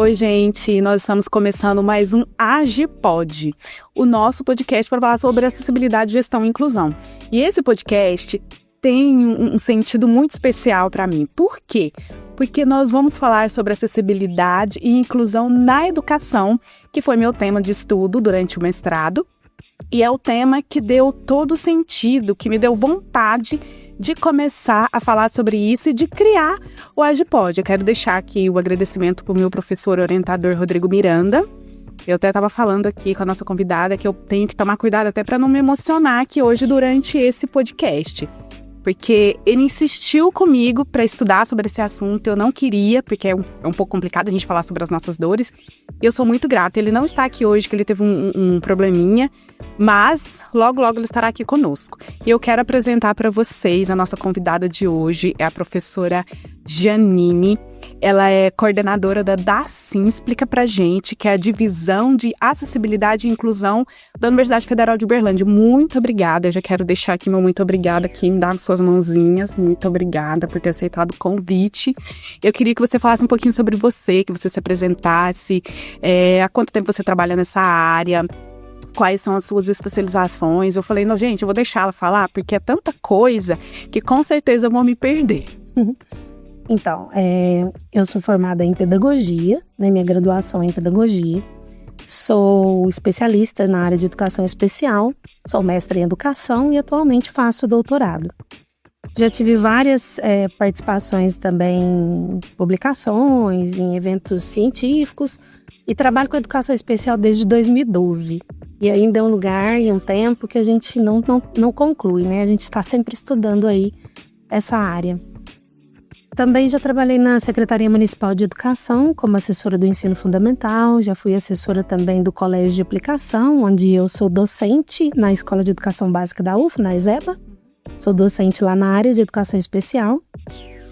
Oi, gente, nós estamos começando mais um AGPod, o nosso podcast para falar sobre acessibilidade, gestão e inclusão. E esse podcast tem um sentido muito especial para mim. Por quê? Porque nós vamos falar sobre acessibilidade e inclusão na educação, que foi meu tema de estudo durante o mestrado. E é o tema que deu todo sentido, que me deu vontade de começar a falar sobre isso e de criar o AGPod. Eu quero deixar aqui o agradecimento para o meu professor orientador Rodrigo Miranda. Eu até estava falando aqui com a nossa convidada que eu tenho que tomar cuidado até para não me emocionar aqui hoje durante esse podcast. Porque ele insistiu comigo para estudar sobre esse assunto, eu não queria, porque é um pouco complicado a gente falar sobre as nossas dores. E eu sou muito grata, ele não está aqui hoje, que ele teve um probleminha, mas logo ele estará aqui conosco. E eu quero apresentar para vocês a nossa convidada de hoje, é a professora Janine. Ela é coordenadora da DACIM, explica pra gente, que é a Divisão de Acessibilidade e Inclusão da Universidade Federal de Uberlândia. Muito obrigada, eu já quero deixar aqui meu muito obrigada aqui, me dar suas mãozinhas, muito obrigada por ter aceitado o convite. Eu queria que você falasse um pouquinho sobre você, que você se apresentasse, há quanto tempo você trabalha nessa área, quais são as suas especializações. Eu falei, não, gente, eu vou deixar ela falar, porque é tanta coisa que com certeza eu vou me perder. Então, eu sou formada em pedagogia, né? Minha graduação é em pedagogia. Sou especialista na área de educação especial, sou mestre em educação e atualmente faço doutorado. Já tive várias participações também em publicações, em eventos científicos e trabalho com educação especial desde 2012. E ainda é um lugar e um tempo que a gente não conclui, né? A gente está sempre estudando aí essa área. Também já trabalhei na Secretaria Municipal de Educação como assessora do ensino fundamental, já fui assessora também do Colégio de Aplicação, onde eu sou docente na Escola de Educação Básica da UF, na ESEBA. Sou docente lá na área de educação especial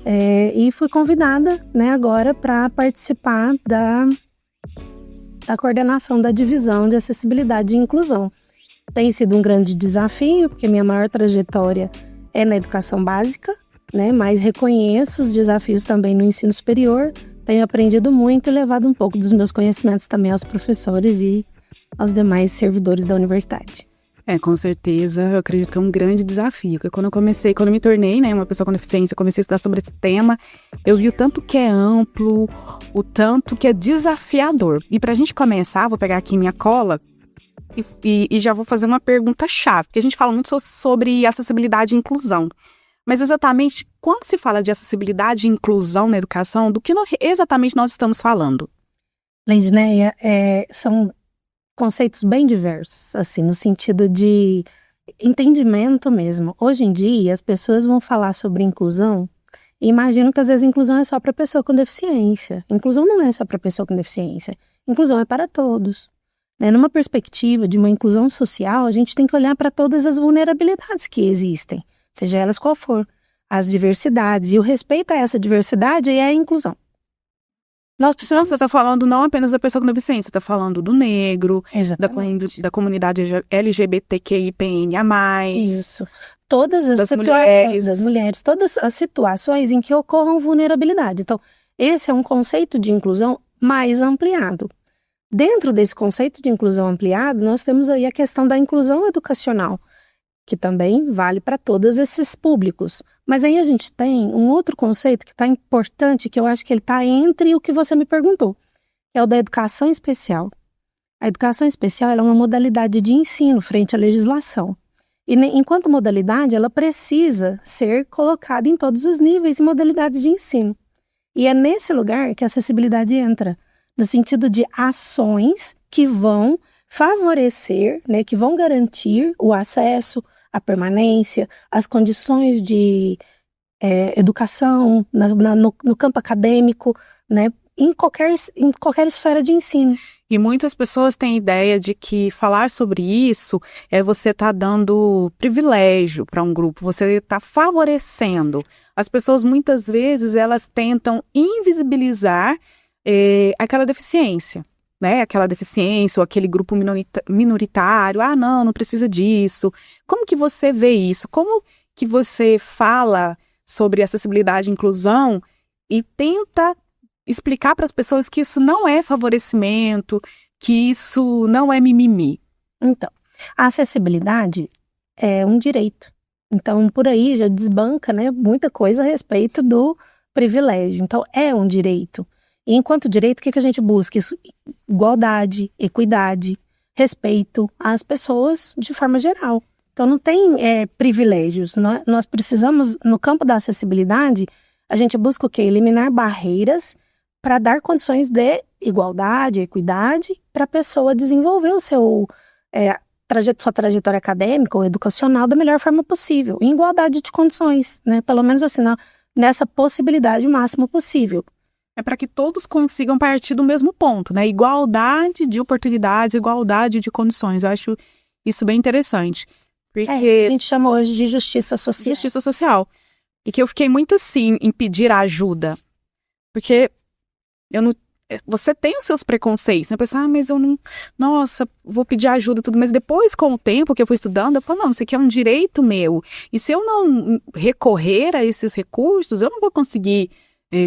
e fui convidada, né, agora para participar da coordenação da Divisão de Acessibilidade e Inclusão. Tem sido um grande desafio, porque minha maior trajetória é na educação básica, né, mas reconheço os desafios também no ensino superior, tenho aprendido muito e levado um pouco dos meus conhecimentos também aos professores e aos demais servidores da universidade. Com certeza, eu acredito que é um grande desafio, porque quando eu me tornei, né, uma pessoa com deficiência, comecei a estudar sobre esse tema, eu vi o tanto que é amplo, o tanto que é desafiador. E pra gente começar, vou pegar aqui minha cola e já vou fazer uma pergunta-chave, porque a gente fala muito sobre acessibilidade e inclusão. Mas exatamente, quando se fala de acessibilidade e inclusão na educação, do que exatamente nós estamos falando? Lendineia, são conceitos bem diversos, assim, no sentido de entendimento mesmo. Hoje em dia, as pessoas vão falar sobre inclusão e imaginam que às vezes inclusão é só para pessoa com deficiência. Inclusão não é só para pessoa com deficiência. Inclusão é para todos. Né? Numa perspectiva de uma inclusão social, a gente tem que olhar para todas as vulnerabilidades que existem, seja elas qual for, as diversidades, e o respeito a essa diversidade é a inclusão. Nós precisamos... Você está falando não apenas da pessoa com deficiência, você está falando do negro, da comunidade LGBTQIPNA+. Isso. Todas as das situações das mulheres, todas as situações em que ocorram vulnerabilidade. Então, esse é um conceito de inclusão mais ampliado. Dentro desse conceito de inclusão ampliado, nós temos aí a questão da inclusão educacional, que também vale para todos esses públicos. Mas aí a gente tem um outro conceito que está importante, que eu acho que ele está entre o que você me perguntou, que é o da educação especial. A educação especial ela é uma modalidade de ensino frente à legislação. E enquanto modalidade, ela precisa ser colocada em todos os níveis e modalidades de ensino. E é nesse lugar que a acessibilidade entra, no sentido de ações que vão favorecer, né, que vão garantir o acesso, a permanência, as condições de educação no campo acadêmico, né, em qualquer esfera de ensino. E muitas pessoas têm ideia de que falar sobre isso é você estar dando privilégio para um grupo, você está favorecendo. As pessoas muitas vezes elas tentam invisibilizar aquela deficiência. Né, aquela deficiência ou aquele grupo minoritário, não precisa disso. Como que você vê isso? Como que você fala sobre acessibilidade e inclusão e tenta explicar para as pessoas que isso não é favorecimento, que isso não é mimimi? Então, a acessibilidade é um direito. Então, por aí já desbanca, né, muita coisa a respeito do privilégio. Então, é um direito. E enquanto direito, o que a gente busca? Isso, igualdade, equidade, respeito às pessoas de forma geral. Então, não tem privilégios. Nós precisamos, no campo da acessibilidade, a gente busca o quê? Eliminar barreiras para dar condições de igualdade, equidade, para a pessoa desenvolver o seu sua trajetória acadêmica ou educacional da melhor forma possível, em igualdade de condições, né? Pelo menos assim, nessa possibilidade o máximo possível. É para que todos consigam partir do mesmo ponto, né? Igualdade de oportunidades, igualdade de condições. Eu acho isso bem interessante. Porque a gente chama hoje de justiça social. Justiça social. E que eu fiquei muito assim em pedir ajuda. Porque você tem os seus preconceitos, né? Pensar, mas eu não... Nossa, vou pedir ajuda e tudo. Mas depois, com o tempo que eu fui estudando, eu falo, não, isso aqui é um direito meu. E se eu não recorrer a esses recursos, eu não vou conseguir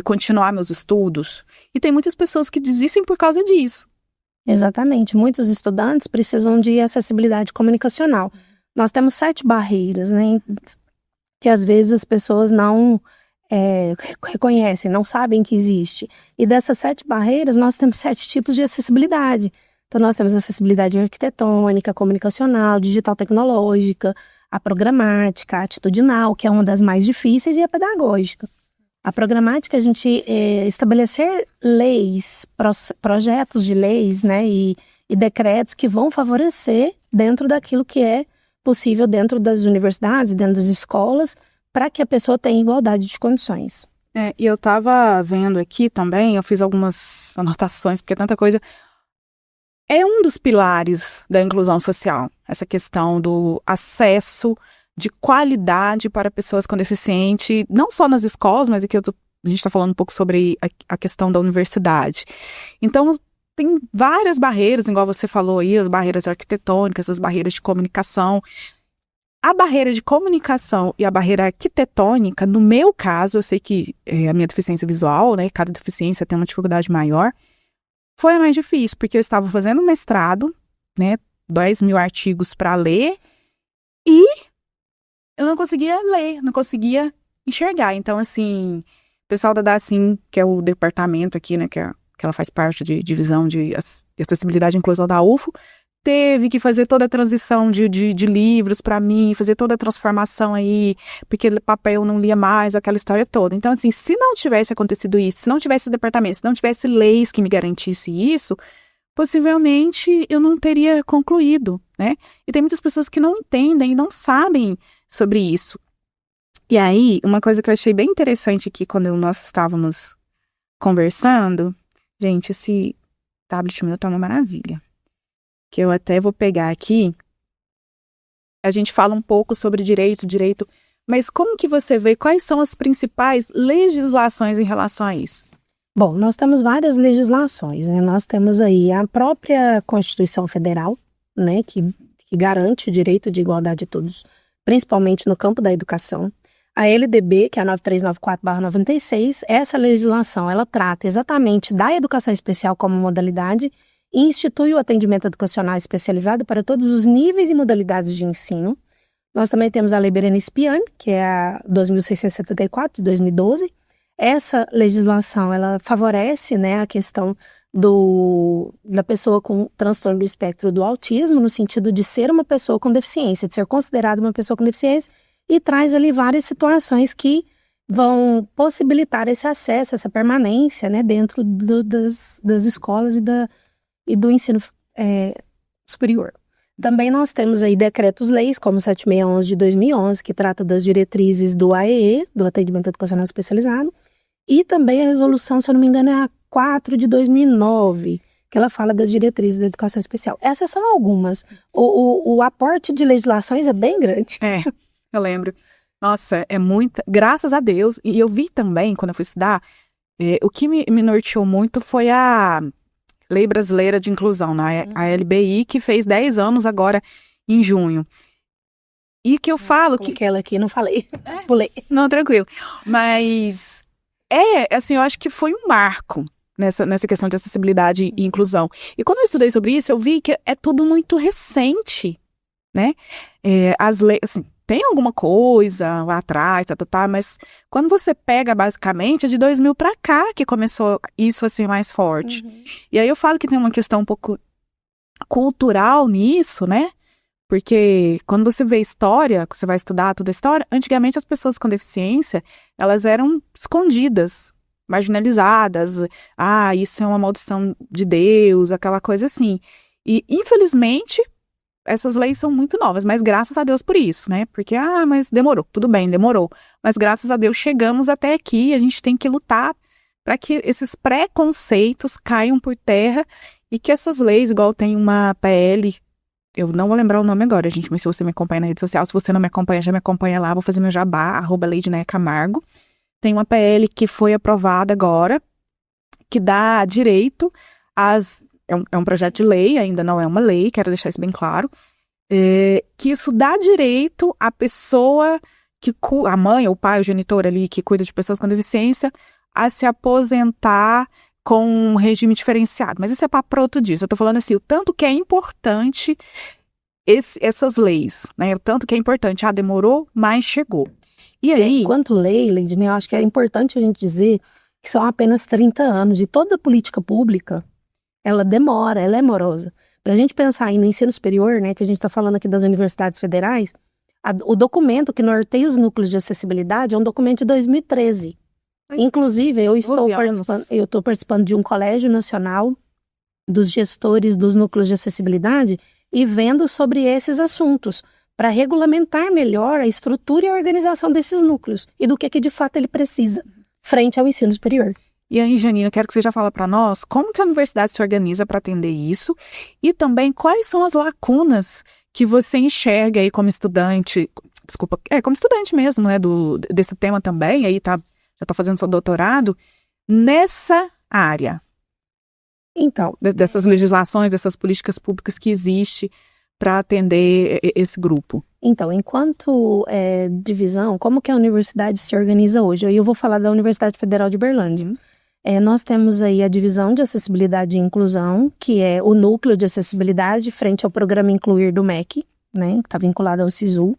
continuar meus estudos. E tem muitas pessoas que desistem por causa disso. Exatamente. Muitos estudantes precisam de acessibilidade comunicacional. Nós temos 7 barreiras, né? Que às vezes as pessoas não... reconhecem, não sabem que existe. E dessas 7 barreiras, nós temos 7 tipos de acessibilidade. Então, nós temos acessibilidade arquitetônica, comunicacional, digital tecnológica, a programática, a atitudinal, que é uma das mais difíceis, e a pedagógica. A programática, a gente estabelecer leis, projetos de leis, né, e decretos que vão favorecer dentro daquilo que é possível dentro das universidades, dentro das escolas, para que a pessoa tenha igualdade de condições. E eu estava vendo aqui também, eu fiz algumas anotações, porque é tanta coisa. É um dos pilares da inclusão social, essa questão do acesso de qualidade para pessoas com deficiência, não só nas escolas, mas aqui a gente está falando um pouco sobre a questão da universidade. Então, tem várias barreiras, igual você falou aí, as barreiras arquitetônicas, as barreiras de comunicação. A barreira de comunicação e a barreira arquitetônica, no meu caso, eu sei que a minha deficiência visual, né, cada deficiência tem uma dificuldade maior, foi a mais difícil, porque eu estava fazendo mestrado, né, 10.000 artigos para ler, e eu não conseguia ler, não conseguia enxergar. Então, assim, o pessoal da DACIM, que é o departamento aqui, né, que ela faz parte de divisão de acessibilidade e inclusão da UFO, teve que fazer toda a transição de livros para mim, fazer toda a transformação aí, porque papel eu não lia mais, aquela história toda. Então, assim, se não tivesse acontecido isso, se não tivesse departamento, se não tivesse leis que me garantisse isso, possivelmente eu não teria concluído, né? E tem muitas pessoas que não entendem e não sabem sobre isso. E aí, uma coisa que eu achei bem interessante aqui, quando nós estávamos conversando, gente, esse tablet meu tá uma maravilha. Que eu até vou pegar aqui, a gente fala um pouco sobre direito, mas como que você vê, quais são as principais legislações em relação a isso? Bom, nós temos várias legislações, né? Nós temos aí a própria Constituição Federal, né, que garante o direito de igualdade de todos, principalmente no campo da educação. A LDB, que é a 9394/96, essa legislação, ela trata exatamente da educação especial como modalidade e institui o atendimento educacional especializado para todos os níveis e modalidades de ensino. Nós também temos a Lei Berenice Piani, que é a 2.674, de 2012. Essa legislação, ela favorece, né, a questão da pessoa com transtorno do espectro do autismo, no sentido de ser uma pessoa com deficiência, de ser considerada uma pessoa com deficiência, e traz ali várias situações que vão possibilitar esse acesso, essa permanência, né, dentro das escolas e do ensino superior. Também nós temos aí decretos-leis, como o 7611 de 2011, que trata das diretrizes do AEE, do Atendimento Educacional Especializado, e também a resolução, se eu não me engano, é a 4 de 2009, que ela fala das diretrizes da educação especial. Essas são algumas. O aporte de legislações é bem grande. Eu lembro. Nossa, é muita... Graças a Deus. E eu vi também, quando eu fui estudar, o que me norteou muito foi a Lei Brasileira de Inclusão, né? A LBI, que fez 10 anos agora em junho. E que eu falo que... Aquela aqui, não falei. Pulei. Não, tranquilo. Mas assim, eu acho que foi um marco nessa questão de acessibilidade e inclusão. E quando eu estudei sobre isso, eu vi que é tudo muito recente, né? As leis, assim, tem alguma coisa lá atrás, mas quando você pega, basicamente, é de 2000 para cá que começou isso a ser mais forte. E aí eu falo que tem uma questão um pouco cultural nisso, né? Porque quando você vê história, você vai estudar toda a história, antigamente as pessoas com deficiência, elas eram escondidas, marginalizadas. Ah, isso é uma maldição de Deus, aquela coisa assim. E, infelizmente, essas leis são muito novas, mas graças a Deus por isso, né? Porque, mas demorou, tudo bem, demorou. Mas graças a Deus chegamos até aqui e a gente tem que lutar para que esses preconceitos caiam por terra e que essas leis, igual tem uma PL, eu não vou lembrar o nome agora, gente, mas se você me acompanha na rede social, se você não me acompanha, já me acompanha lá, vou fazer meu jabá, @Leidineia_Camargo. Tem uma PL que foi aprovada agora, que dá direito às... É um projeto de lei, ainda não é uma lei, quero deixar isso bem claro, que isso dá direito à pessoa, a mãe ou o pai, o genitor ali, que cuida de pessoas com deficiência, a se aposentar com um regime diferenciado. Mas isso é papo para outro dia. Eu tô falando assim, o tanto que é importante essas leis, né? O tanto que é importante. Demorou, mas chegou. E aí... Quanto lei, Leidinei, eu acho que é importante a gente dizer que são apenas 30 anos. E toda política pública, ela demora, ela é morosa. Para a gente pensar aí no ensino superior, né, que a gente está falando aqui das universidades federais, o documento que norteia os núcleos de acessibilidade é um documento de 2013. Inclusive, eu estou participando de um colégio nacional dos gestores dos núcleos de acessibilidade e vendo sobre esses assuntos, para regulamentar melhor a estrutura e a organização desses núcleos e do que de fato ele precisa frente ao ensino superior. E aí, Janina, quero que você já fale para nós como que a universidade se organiza para atender isso e também quais são as lacunas que você enxerga aí como estudante, como estudante mesmo, né, desse tema também, aí já está fazendo seu doutorado, nessa área. Então, dessas legislações, dessas políticas públicas que existem para atender esse grupo. Então, enquanto divisão, como que a universidade se organiza hoje? Eu vou falar da Universidade Federal de Uberlândia. Nós temos aí a divisão de acessibilidade e inclusão, que é o núcleo de acessibilidade frente ao programa Incluir do MEC, né, que está vinculado ao SISU.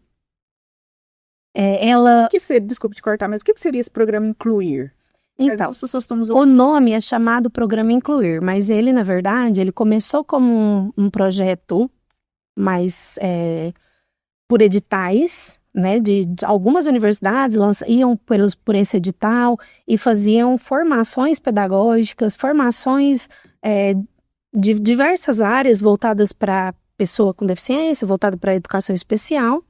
Desculpe te cortar, mas o que seria esse programa Incluir? Então, as pessoas estão o nome é chamado Programa Incluir, mas ele, na verdade, ele começou como um projeto mais por editais, né, de algumas universidades iam por esse edital e faziam formações pedagógicas, formações de diversas áreas voltadas para pessoa com deficiência, voltada para a educação especial.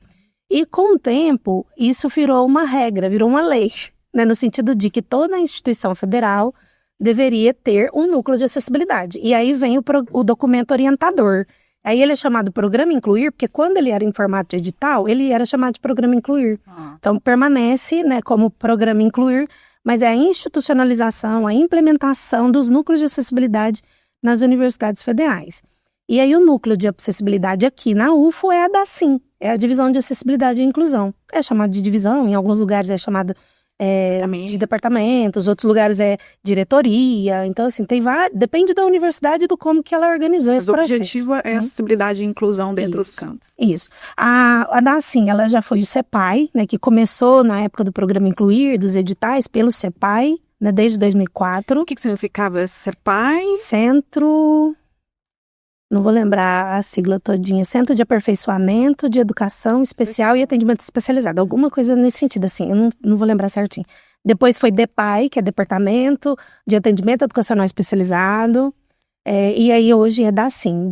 E com o tempo, isso virou uma regra, virou uma lei, né, no sentido de que toda instituição federal deveria ter um núcleo de acessibilidade. E aí vem o documento orientador. Aí ele é chamado Programa Incluir, porque quando ele era em formato de edital, ele era chamado de Programa Incluir. Então permanece, né, como Programa Incluir, mas é a institucionalização, a implementação dos núcleos de acessibilidade nas universidades federais. E aí o núcleo de acessibilidade aqui na UFO é a DACIM, é a Divisão de Acessibilidade e Inclusão. É chamado de divisão, em alguns lugares é chamado de departamentos, outros lugares é diretoria. Então, assim, depende da universidade e do como que ela organizou esse projeto. O objetivo é acessibilidade e inclusão dentro dos campos. Isso. A DACIM, ela já foi o CEPAI, né, que começou na época do programa Incluir, dos editais, pelo CEPAI, né, desde 2004. O que significava CEPAI? Centro... Não vou lembrar a sigla todinha. Centro de Aperfeiçoamento de Educação Especial e Atendimento Especializado. Alguma coisa nesse sentido, assim. Eu não vou lembrar certinho. Depois foi DEPAI, que é Departamento de Atendimento Educacional Especializado. E aí hoje é DACIM,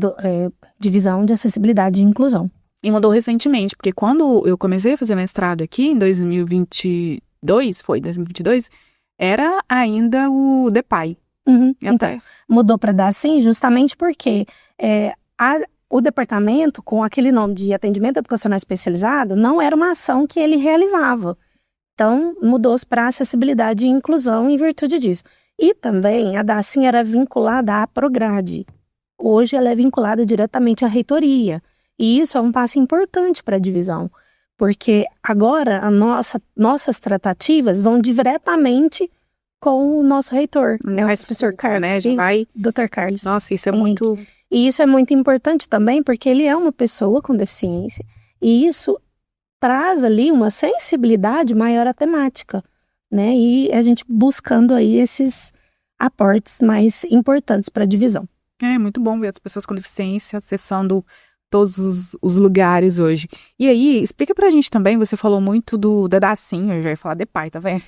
Divisão de Acessibilidade e Inclusão. E mudou recentemente, porque quando eu comecei a fazer mestrado aqui, em 2022, era ainda o DEPAI. Então, mudou para DACIM justamente porque o departamento, com aquele nome de Atendimento Educacional Especializado, não era uma ação que ele realizava. Então, mudou-se para Acessibilidade e Inclusão em virtude disso. E também a DACIM era vinculada à Prograde. Hoje ela é vinculada diretamente à reitoria. E isso é um passo importante para a divisão, porque agora nossas tratativas vão diretamente com o nosso reitor, né? O professor Carlos, né? Já vai... Dr. Carlos. Nossa, isso é muito... E isso é muito importante também, porque ele é uma pessoa com deficiência. E isso traz ali uma sensibilidade maior à temática, né? E a gente buscando aí esses aportes mais importantes para a divisão. É muito bom ver as pessoas com deficiência acessando todos os lugares hoje. E aí, explica pra gente também, você falou muito do Dacim, eu já ia falar de pai, tá vendo?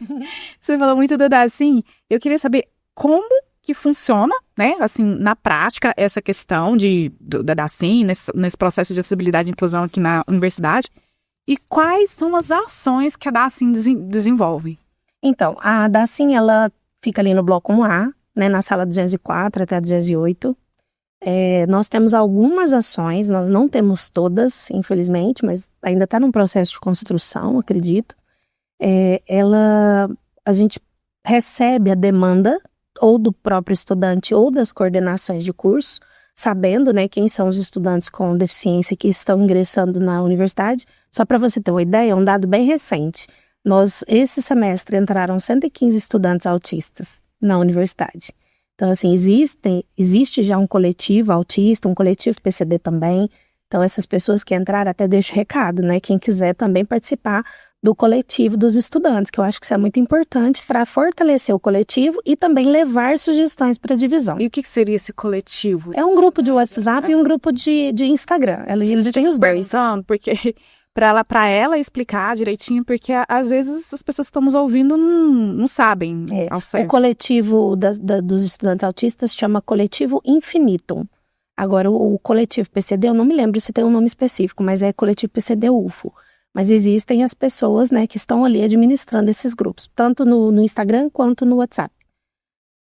Você falou muito do Dacim, eu queria saber como que funciona, né, assim, na prática, essa questão da Dacim, nesse processo de acessibilidade e inclusão aqui na universidade, e quais são as ações que a Dacim desenvolve? Então, a Dacim, ela fica ali no bloco 1A, né, na sala 204 até a 208. Nós temos algumas ações, nós não temos todas, infelizmente, mas ainda está num processo de construção, acredito. A gente recebe a demanda ou do próprio estudante ou das coordenações de curso, sabendo, né, quem são os estudantes com deficiência que estão ingressando na universidade. Só para você ter uma ideia, um dado bem recente. Esse semestre, entraram 115 estudantes autistas na universidade. Então, assim, existe já um coletivo autista, um coletivo PCD também. Então, essas pessoas que entraram, até deixo recado, né? Quem quiser também participar do coletivo dos estudantes, que eu acho que isso é muito importante para fortalecer o coletivo e também levar sugestões para a divisão. E o que seria esse coletivo? É um grupo de WhatsApp e um grupo de Instagram. Eles têm os dois. Porque... Para ela explicar direitinho, porque às vezes as pessoas que estamos ouvindo não sabem ao certo. O coletivo dos estudantes autistas chama Coletivo Infinitum. Agora, o coletivo PCD, eu não me lembro se tem um nome específico, mas é Coletivo PCD UFO. Mas existem as pessoas, né, que estão ali administrando esses grupos, tanto no Instagram quanto no WhatsApp.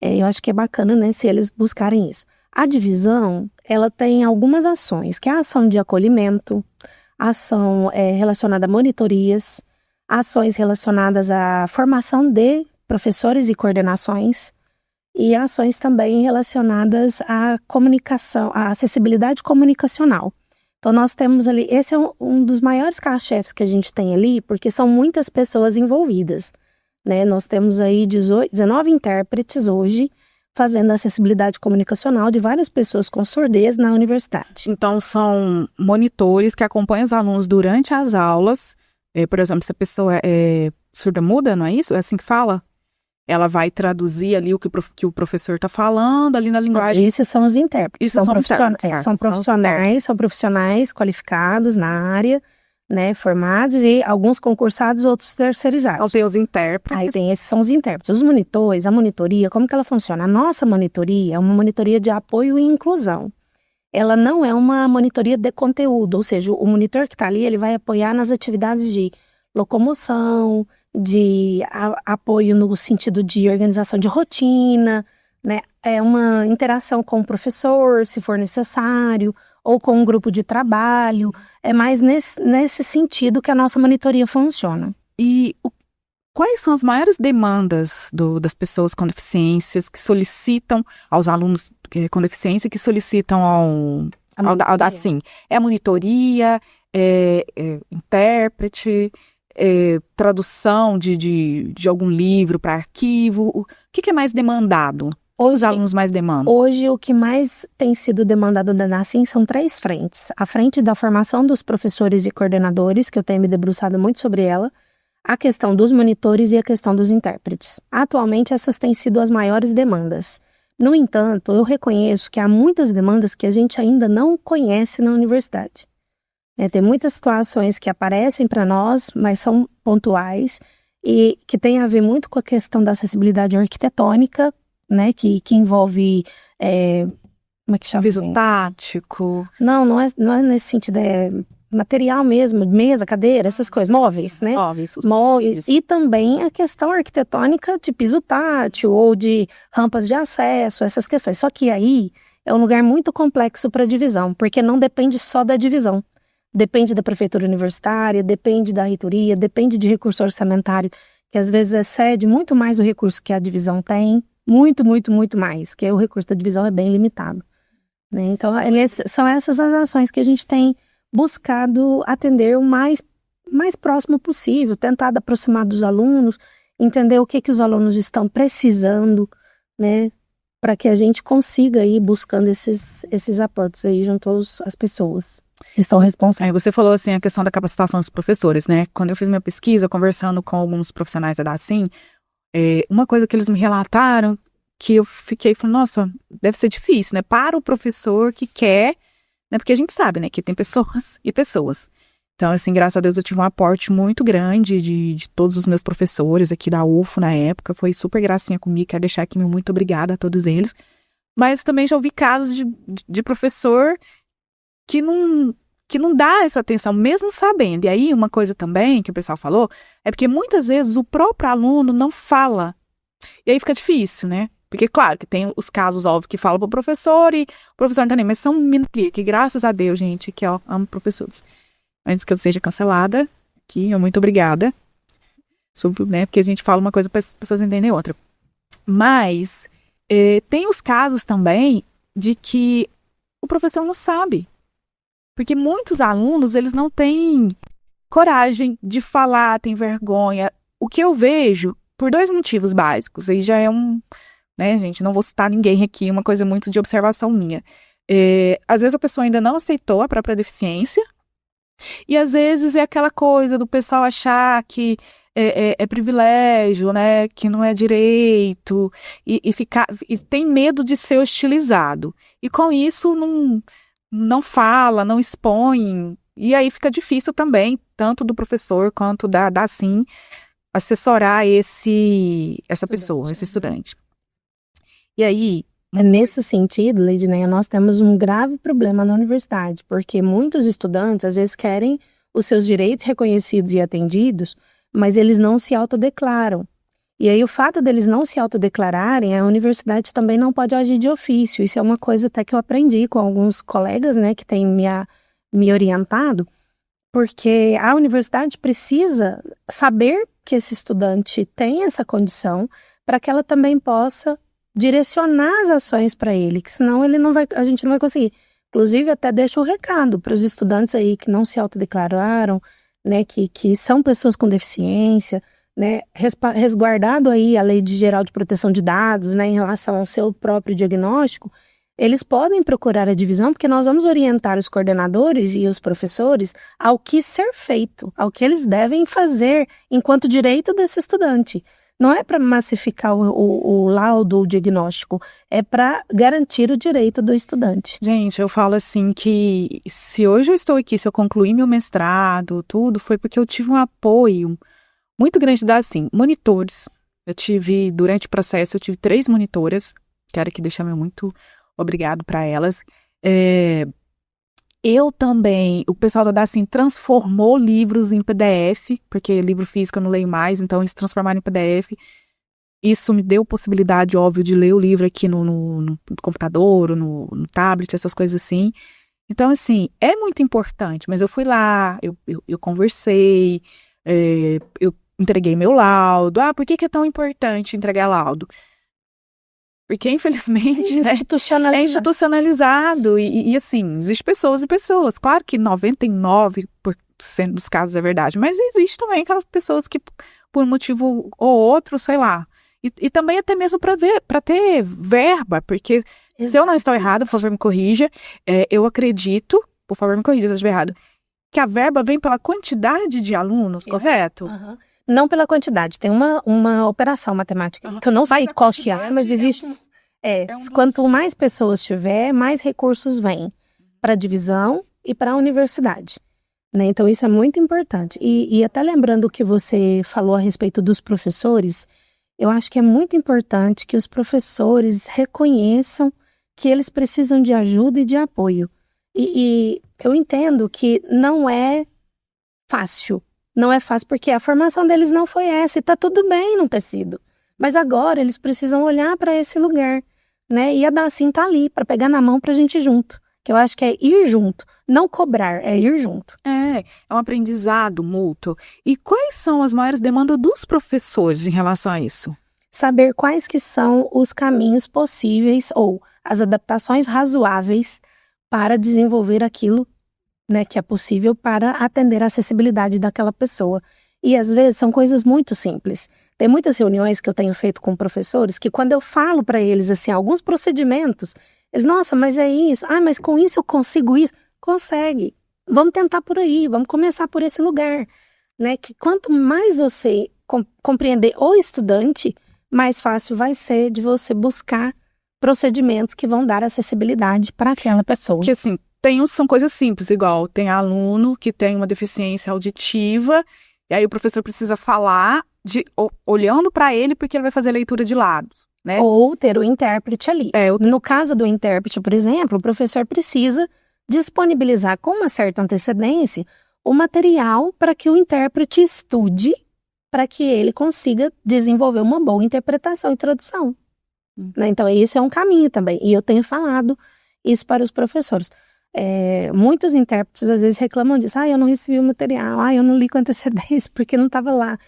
Eu acho que é bacana, né, se eles buscarem isso. A divisão, ela tem algumas ações, que é a ação de acolhimento, ação relacionada a monitorias, ações relacionadas à formação de professores e coordenações e ações também relacionadas à comunicação, à acessibilidade comunicacional. Então nós temos ali, esse é um dos maiores carros-chefes que a gente tem ali, porque são muitas pessoas envolvidas, né? Nós temos aí 19 intérpretes hoje, fazendo acessibilidade comunicacional de várias pessoas com surdez na universidade. Então, são monitores que acompanham os alunos durante as aulas. Por exemplo, se a pessoa é surda-muda, não é isso? É assim que fala? Ela vai traduzir ali o que o professor está falando, ali na linguagem. Esses são os intérpretes. São profissionais qualificados na área, né, formados, e alguns concursados, outros terceirizados. Então tem os intérpretes. Aí esses são os intérpretes. Os monitores, a monitoria, como que ela funciona? A nossa monitoria é uma monitoria de apoio e inclusão. Ela não é uma monitoria de conteúdo, ou seja, o monitor que está ali, ele vai apoiar nas atividades de locomoção, de apoio no sentido de organização de rotina, né? É uma interação com o professor, se for necessário, ou com um grupo de trabalho. É mais nesse sentido que a nossa monitoria funciona. E quais são as maiores demandas das pessoas com deficiências que solicitam, aos alunos com deficiência, que solicitam ao Dacim? É monitoria, intérprete, tradução de algum livro para arquivo? O que é mais demandado? Os alunos mais demandam? Hoje, o que mais tem sido demandado da Dacim são 3 frentes. A frente da formação dos professores e coordenadores, que eu tenho me debruçado muito sobre ela, a questão dos monitores e a questão dos intérpretes. Atualmente, essas têm sido as maiores demandas. No entanto, eu reconheço que há muitas demandas que a gente ainda não conhece na universidade. Tem muitas situações que aparecem para nós, mas são pontuais e que tem a ver muito com a questão da acessibilidade arquitetônica, né, que envolve, como é que chama? Aviso tático. Não é nesse sentido, é material mesmo, mesa, cadeira, essas coisas, móveis, né? Móveis. E também a questão arquitetônica de piso tátil ou de rampas de acesso, essas questões. Só que aí é um lugar muito complexo para divisão, porque não depende só da divisão. Depende da prefeitura universitária, depende da reitoria, depende de recurso orçamentário, que às vezes excede muito mais o recurso que a divisão tem. Muito, muito, muito mais, que o recurso da divisão é bem limitado, né? Então, são essas as ações que a gente tem buscado atender o mais próximo possível, tentado aproximar dos alunos entender o que os alunos estão precisando, né, para que a gente consiga ir buscando esses aportes aí junto às pessoas que são responsáveis. Você falou assim a questão da capacitação dos professores, né? Quando eu fiz minha pesquisa, conversando com alguns profissionais da DACIM, uma coisa que eles me relataram, que eu fiquei falando, nossa, deve ser difícil, né? Para o professor que quer, né? Porque a gente sabe, né? Que tem pessoas e pessoas. Então, assim, graças a Deus eu tive um aporte muito grande de todos os meus professores aqui da UFO na época. Foi super gracinha comigo, quero deixar aqui meu muito obrigada a todos eles. Mas também já ouvi casos de professor que não dá essa atenção, mesmo sabendo. E aí, uma coisa também que o pessoal falou, é porque muitas vezes o próprio aluno não fala. E aí fica difícil, né? Porque, claro, que tem os casos, óbvio, que falam pro professor e o professor não tá nem, mas são minoria, que graças a Deus, gente, que ó, amo professores. Antes que eu seja cancelada, aqui, muito obrigada. Sobre, né, porque a gente fala uma coisa para as pessoas entenderem outra. Mas tem os casos também de que o professor não sabe. Porque muitos alunos, eles não têm coragem de falar, têm vergonha. O que eu vejo, por 2 motivos básicos, aí já é né, gente, não vou citar ninguém aqui, uma coisa muito de observação minha. Às vezes a pessoa ainda não aceitou a própria deficiência, e às vezes é aquela coisa do pessoal achar que é privilégio, né, que não é direito, e tem medo de ser hostilizado. E com isso não fala, não expõe, e aí fica difícil também, tanto do professor quanto da DACIM, assessorar essa pessoa, esse estudante. E aí... Nesse sentido, Leidneia, nós temos um grave problema na universidade, porque muitos estudantes, às vezes, querem os seus direitos reconhecidos e atendidos, mas eles não se autodeclaram. E aí, o fato deles não se autodeclararem, a universidade também não pode agir de ofício. Isso é uma coisa até que eu aprendi com alguns colegas, né, que têm me orientado, porque a universidade precisa saber que esse estudante tem essa condição para que ela também possa direcionar as ações para ele, que senão a gente não vai conseguir. Inclusive, até deixo o recado para os estudantes aí que não se autodeclararam, né, que são pessoas com deficiência, né, resguardado aí a Lei Geral de Proteção de Dados, né, em relação ao seu próprio diagnóstico, eles podem procurar a divisão, porque nós vamos orientar os coordenadores e os professores ao que ser feito, ao que eles devem fazer enquanto direito desse estudante. Não é para massificar o laudo ou o diagnóstico, é para garantir o direito do estudante. Gente, eu falo assim que se hoje eu estou aqui, se eu concluí meu mestrado, tudo, foi porque eu tive um apoio muito grande assim, monitores. Durante o processo, eu tive 3 monitoras, quero aqui deixar meu muito obrigado para elas. Eu também, o pessoal da DACIM transformou livros em PDF, porque livro físico eu não leio mais, então eles transformaram em PDF. Isso me deu possibilidade, óbvio, de ler o livro aqui no computador, ou no tablet, essas coisas assim. Então, assim, é muito importante, mas eu fui lá, eu conversei, eu entreguei meu laudo. Por que é tão importante entregar laudo? Porque, infelizmente, é institucionalizado e, assim, existem pessoas e pessoas. Claro que 99% dos casos é verdade, mas existe também aquelas pessoas que, por um motivo ou outro, sei lá. E também até mesmo para ter verba, porque se eu não estou errada, por favor, me corrija, eu acredito, por favor, me corrija se eu estiver errado, que a verba vem pela quantidade de alunos, correto? Uhum. Não pela quantidade, tem uma operação matemática, que eu não sei qual que é, mas existe. Quanto mais pessoas tiver, mais recursos vêm para a divisão e para a universidade. Né? Então, isso é muito importante. E até lembrando o que você falou a respeito dos professores, eu acho que é muito importante que os professores reconheçam que eles precisam de ajuda e de apoio. E eu entendo que não é fácil. Não é fácil porque a formação deles não foi essa. E tá tudo bem não ter sido. Mas agora eles precisam olhar para esse lugar. Né? E a DACIM tá ali para pegar na mão pra gente ir junto. Que eu acho que é ir junto. Não cobrar, é ir junto. É um aprendizado mútuo. E quais são as maiores demandas dos professores em relação a isso? Saber quais que são os caminhos possíveis ou as adaptações razoáveis para desenvolver aquilo, né, que é possível para atender a acessibilidade daquela pessoa. E às vezes são coisas muito simples. Tem muitas reuniões que eu tenho feito com professores que quando eu falo para eles, assim, alguns procedimentos, eles, nossa, mas é isso. Ah, mas com isso eu consigo isso? Consegue. Vamos tentar por aí, vamos começar por esse lugar, né? Que quanto mais você compreender o estudante, mais fácil vai ser de você buscar procedimentos que vão dar acessibilidade para aquela pessoa. Que assim, são coisas simples, igual tem aluno que tem uma deficiência auditiva, e aí o professor precisa falar olhando para ele porque ele vai fazer leitura de lados, né? Ou ter o intérprete ali. No caso do intérprete, por exemplo, o professor precisa disponibilizar com uma certa antecedência o material para que o intérprete estude, para que ele consiga desenvolver uma boa interpretação e tradução. Né? Então, esse é um caminho também. E eu tenho falado isso para os professores. Muitos intérpretes, às vezes, reclamam disso. Eu não recebi o material. Eu não li com antecedência porque não estava lá.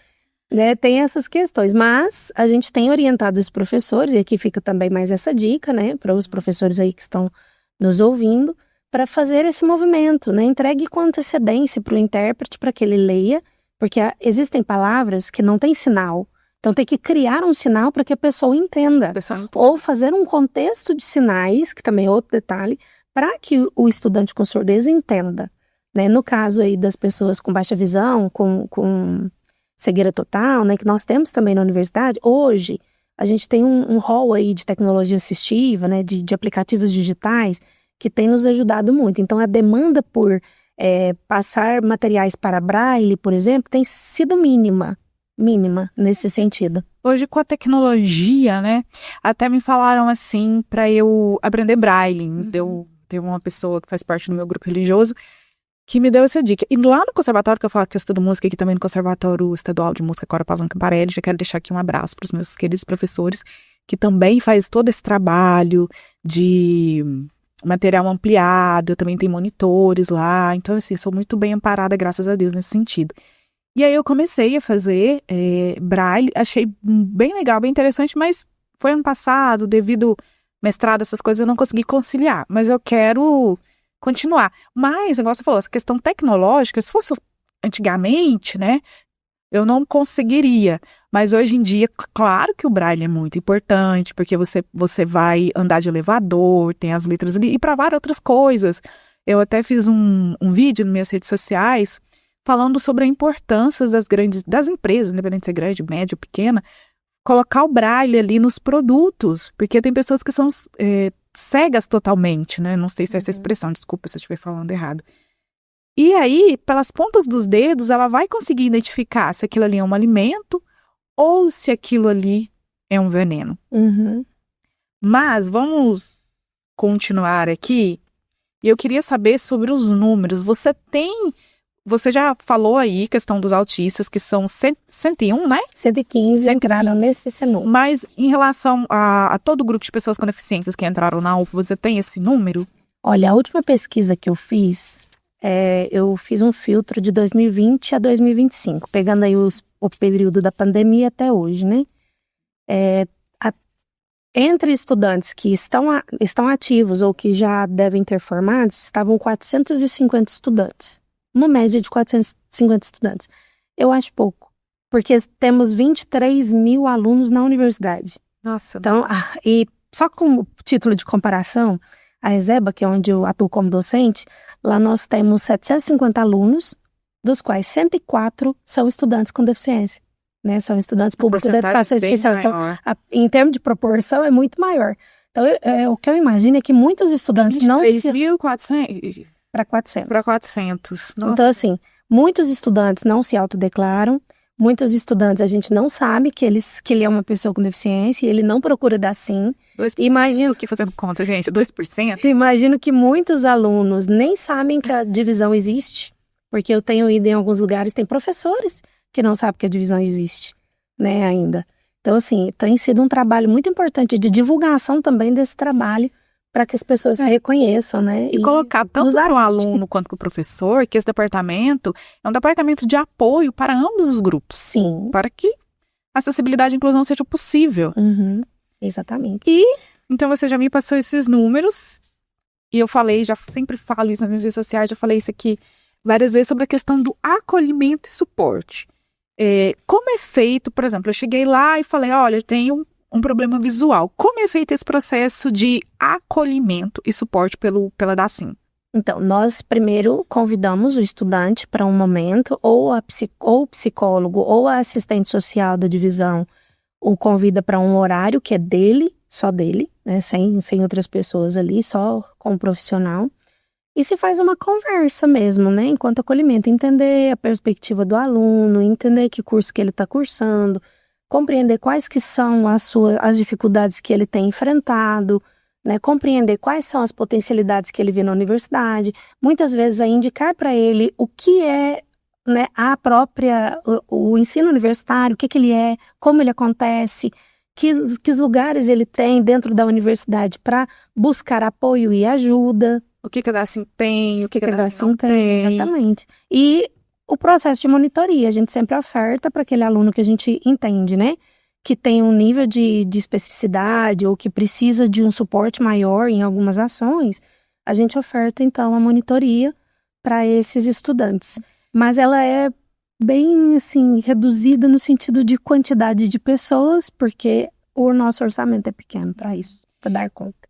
Né? Tem essas questões. Mas a gente tem orientado os professores, e aqui fica também mais essa dica, né, para os professores aí que estão nos ouvindo, para fazer esse movimento, né? Entregue com antecedência para o intérprete para que ele leia, porque existem palavras que não têm sinal. Então tem que criar um sinal para que a pessoa entenda. Ou fazer um contexto de sinais, que também é outro detalhe, para que o estudante com surdez entenda. Né? No caso aí das pessoas com baixa visão, com cegueira total, né, que nós temos também na universidade, hoje a gente tem um rol aí de tecnologia assistiva, né, de aplicativos digitais, que tem nos ajudado muito. Então, a demanda por passar materiais para braille, por exemplo, tem sido mínima nesse sentido. Hoje, com a tecnologia, né, até me falaram assim, para eu aprender braille. Tem uma pessoa que faz parte do meu grupo religioso que me deu essa dica. E lá no conservatório, que eu falo que eu estudo música, aqui também no Conservatório Estadual de Música Cora Pavão Camparelli, já quero deixar aqui um abraço para os meus queridos professores, que também faz todo esse trabalho de material ampliado, eu também tenho monitores lá, então assim, sou muito bem amparada, graças a Deus, nesse sentido. E aí eu comecei a fazer braille, achei bem legal, bem interessante, mas foi ano passado, devido mestrado, essas coisas, eu não consegui conciliar, mas eu quero continuar. Mas, igual você falou, essa questão tecnológica, se fosse antigamente, né, eu não conseguiria. Mas hoje em dia, claro que o braille é muito importante, porque você vai andar de elevador, tem as letras ali, e para várias outras coisas. Eu até fiz um vídeo nas minhas redes sociais falando sobre a importância das empresas, independente de ser grande, média ou pequena, colocar o braille ali nos produtos, porque tem pessoas que são cegas totalmente, né? Não sei se é essa expressão, desculpa se eu estiver falando errado. E aí, pelas pontas dos dedos, ela vai conseguir identificar se aquilo ali é um alimento ou se aquilo ali é um veneno. Mas vamos continuar aqui. E eu queria saber sobre os números. Você já falou aí, questão dos autistas, que são 101, né? 115 entraram nesse número. Mas em relação a todo o grupo de pessoas com deficiências que entraram na UF, você tem esse número? Olha, a última pesquisa que eu fiz um filtro de 2020 a 2025, pegando aí o período da pandemia até hoje, né? Entre estudantes que estão ativos ou que já devem ter formados, estavam 450 estudantes. Uma média de 450 estudantes. Eu acho pouco, porque temos 23 mil alunos na universidade. Nossa. Então, e só como título de comparação, a ESEBA, que é onde eu atuo como docente, lá nós temos 750 alunos, dos quais 104 são estudantes com deficiência. Né? São estudantes públicos da educação especial. Então, em termos de proporção, é muito maior. Então, o que eu imagino é que muitos estudantes não se... 23.400... Para 400. Para 400. Nossa. Então, assim, muitos estudantes não se autodeclaram, muitos estudantes a gente não sabe que ele é uma pessoa com deficiência e ele não procura dar sim. 2%. Imagino que fazendo conta, gente, 2%. Imagino que muitos alunos nem sabem que a divisão existe, porque eu tenho ido em alguns lugares, tem professores que não sabem que a divisão existe, né, ainda. Então, assim, tem sido um trabalho muito importante de divulgação também desse trabalho, para que as pessoas se reconheçam, né? E colocar tanto para o aluno quanto para o professor que esse departamento é um departamento de apoio para ambos os grupos. Sim. Para que a acessibilidade e inclusão seja possível. Exatamente. E, então, você já me passou esses números. E eu falei, já sempre falo isso nas minhas redes sociais, já falei isso aqui várias vezes sobre a questão do acolhimento e suporte. Como é feito, por exemplo, eu cheguei lá e falei, olha, eu tenho um problema visual. Como é feito esse processo de acolhimento e suporte pela DACIM? Então, nós primeiro convidamos o estudante para um momento, ou o psicólogo, ou a assistente social da divisão o convida para um horário que é dele, só dele, né, sem outras pessoas ali, só com o profissional. E se faz uma conversa mesmo, né, enquanto acolhimento, entender a perspectiva do aluno, entender que curso que ele está cursando, compreender quais que são as dificuldades que ele tem enfrentado, né, compreender quais são as potencialidades que ele vê na universidade, muitas vezes indicar para ele o que é, né, o ensino universitário, o que ele é, como ele acontece, que lugares ele tem dentro da universidade para buscar apoio e ajuda. O que a DACIM tem, o que a DACIM não tem. Exatamente. E o processo de monitoria, a gente sempre oferta para aquele aluno que a gente entende, né, que tem um nível de especificidade ou que precisa de um suporte maior em algumas ações, a gente oferta, então, a monitoria para esses estudantes. Mas ela é bem, assim, reduzida no sentido de quantidade de pessoas, porque o nosso orçamento é pequeno para isso, para dar conta.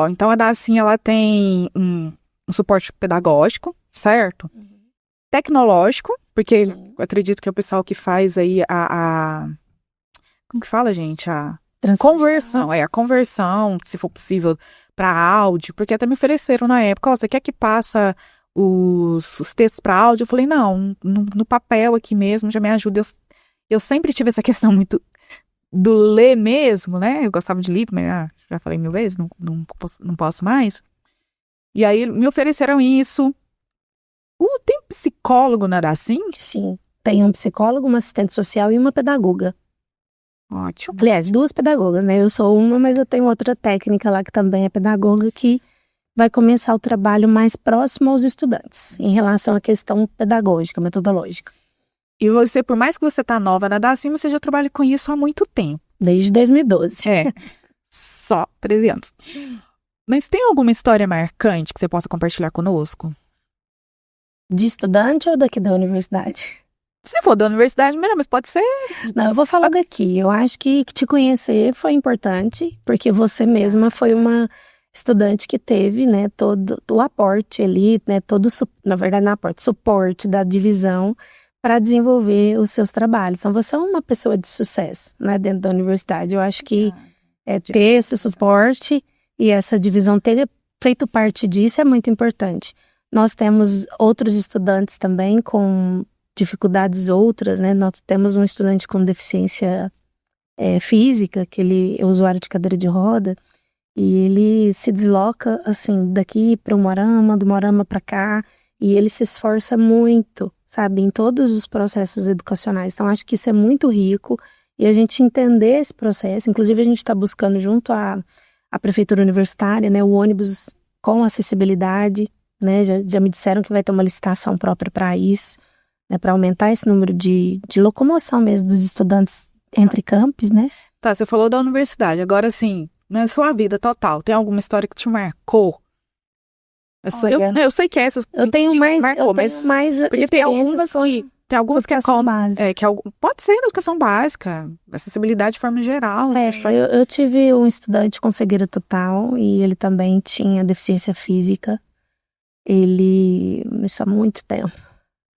Então a DACIM, ela tem um suporte pedagógico, certo? Tecnológico, porque eu acredito que é o pessoal que faz aí como que fala, gente? A conversão. A conversão, se for possível, para áudio, porque até me ofereceram na época, você quer que passa os textos para áudio? Eu falei, não, no papel aqui mesmo já me ajuda. Eu sempre tive essa questão muito do ler mesmo, né? Eu gostava de livro, mas já falei 1000 vezes, não posso mais. E aí me ofereceram isso. Tem psicólogo na DACIM? Sim, tem um psicólogo, uma assistente social e uma pedagoga. Ótimo. Aliás, 2 pedagogas, né? Eu sou uma, mas eu tenho outra técnica lá que também é pedagoga, que vai começar o trabalho mais próximo aos estudantes, em relação à questão pedagógica, metodológica. E você, por mais que você tá nova na DACIM, você já trabalha com isso há muito tempo. Desde 2012. Só 13 anos. Mas tem alguma história marcante que você possa compartilhar conosco? De estudante ou daqui da universidade? Se for da universidade, melhor, mas pode ser... Não, eu vou falar daqui. Eu acho que te conhecer foi importante, porque você mesma foi uma estudante que teve, né, todo o aporte ali, né, na verdade não aporte, suporte da divisão para desenvolver os seus trabalhos. Então, você é uma pessoa de sucesso, né, dentro da universidade. Eu acho que ter esse suporte e essa divisão ter feito parte disso é muito importante. Nós temos outros estudantes também com dificuldades outras, né? Nós temos um estudante com deficiência física, que ele é usuário de cadeira de roda, e ele se desloca, assim, daqui para o Moarama, do Moarama para cá, e ele se esforça muito, sabe, em todos os processos educacionais. Então, acho que isso é muito rico, e a gente entender esse processo, inclusive a gente está buscando junto à prefeitura universitária, né, o ônibus com acessibilidade, né, já me disseram que vai ter uma licitação própria para isso, né, para aumentar esse número de locomoção mesmo dos estudantes entre campos, né. Tá, você falou da universidade, agora assim, na sua vida total, tem alguma história que te marcou? Eu sei que essa eu tenho mais porque tem algumas que educação básica. Pode ser educação básica, acessibilidade de forma geral. Eu tive um estudante com cegueira total e ele também tinha deficiência física. Isso há muito tempo.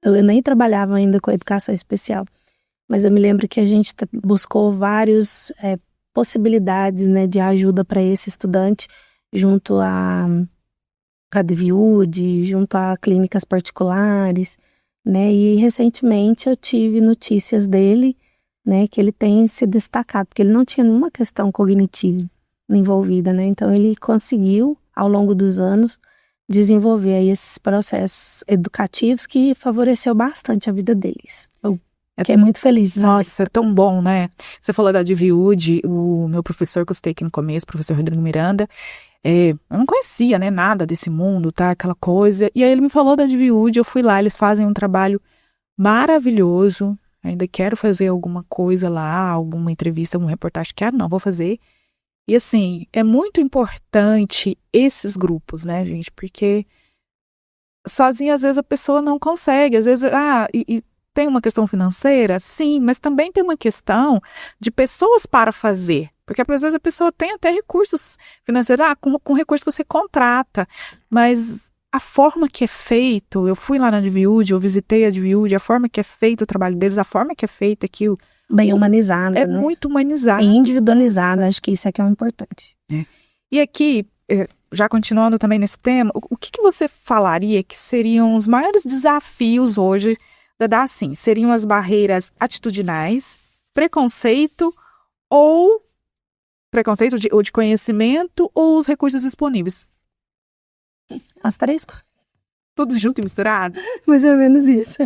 Eu nem trabalhava ainda com educação especial, mas eu me lembro que a gente buscou várias possibilidades, né, de ajuda para esse estudante junto a DVUD, junto a clínicas particulares, né, e recentemente eu tive notícias dele, né, que ele tem se destacado, porque ele não tinha nenhuma questão cognitiva envolvida, né, então ele conseguiu, ao longo dos anos, desenvolver aí esses processos educativos que favoreceu bastante a vida deles. Eu fiquei muito feliz. Nossa, é tão bom, né? Você falou da DVUD, o meu professor que eu citei aqui no começo, o professor Rodrigo Miranda, eu não conhecia, né, nada desse mundo, tá, aquela coisa, e aí ele me falou da DVUD, eu fui lá, eles fazem um trabalho maravilhoso, ainda quero fazer alguma coisa lá, alguma entrevista, alguma reportagem, não, vou fazer. E assim, é muito importante esses grupos, né, gente, porque sozinha às vezes a pessoa não consegue, às vezes, tem uma questão financeira? Sim, mas também tem uma questão de pessoas para fazer. Porque às vezes a pessoa tem até recursos financeiros, com recursos você contrata, mas a forma que é feito, eu fui lá na DVUD, eu visitei a DVUD, a forma que é feito o trabalho deles, a forma que é feito aquilo... Bem humanizada, é né? muito humanizada. E individualizada, acho que isso é que é o importante. E aqui, já continuando também nesse tema, o que você falaria que seriam os maiores desafios hoje da DACIM? Seriam as barreiras atitudinais, preconceito ou de conhecimento ou os recursos disponíveis? As 3 coisas. Tudo junto e misturado? Mais ou menos isso.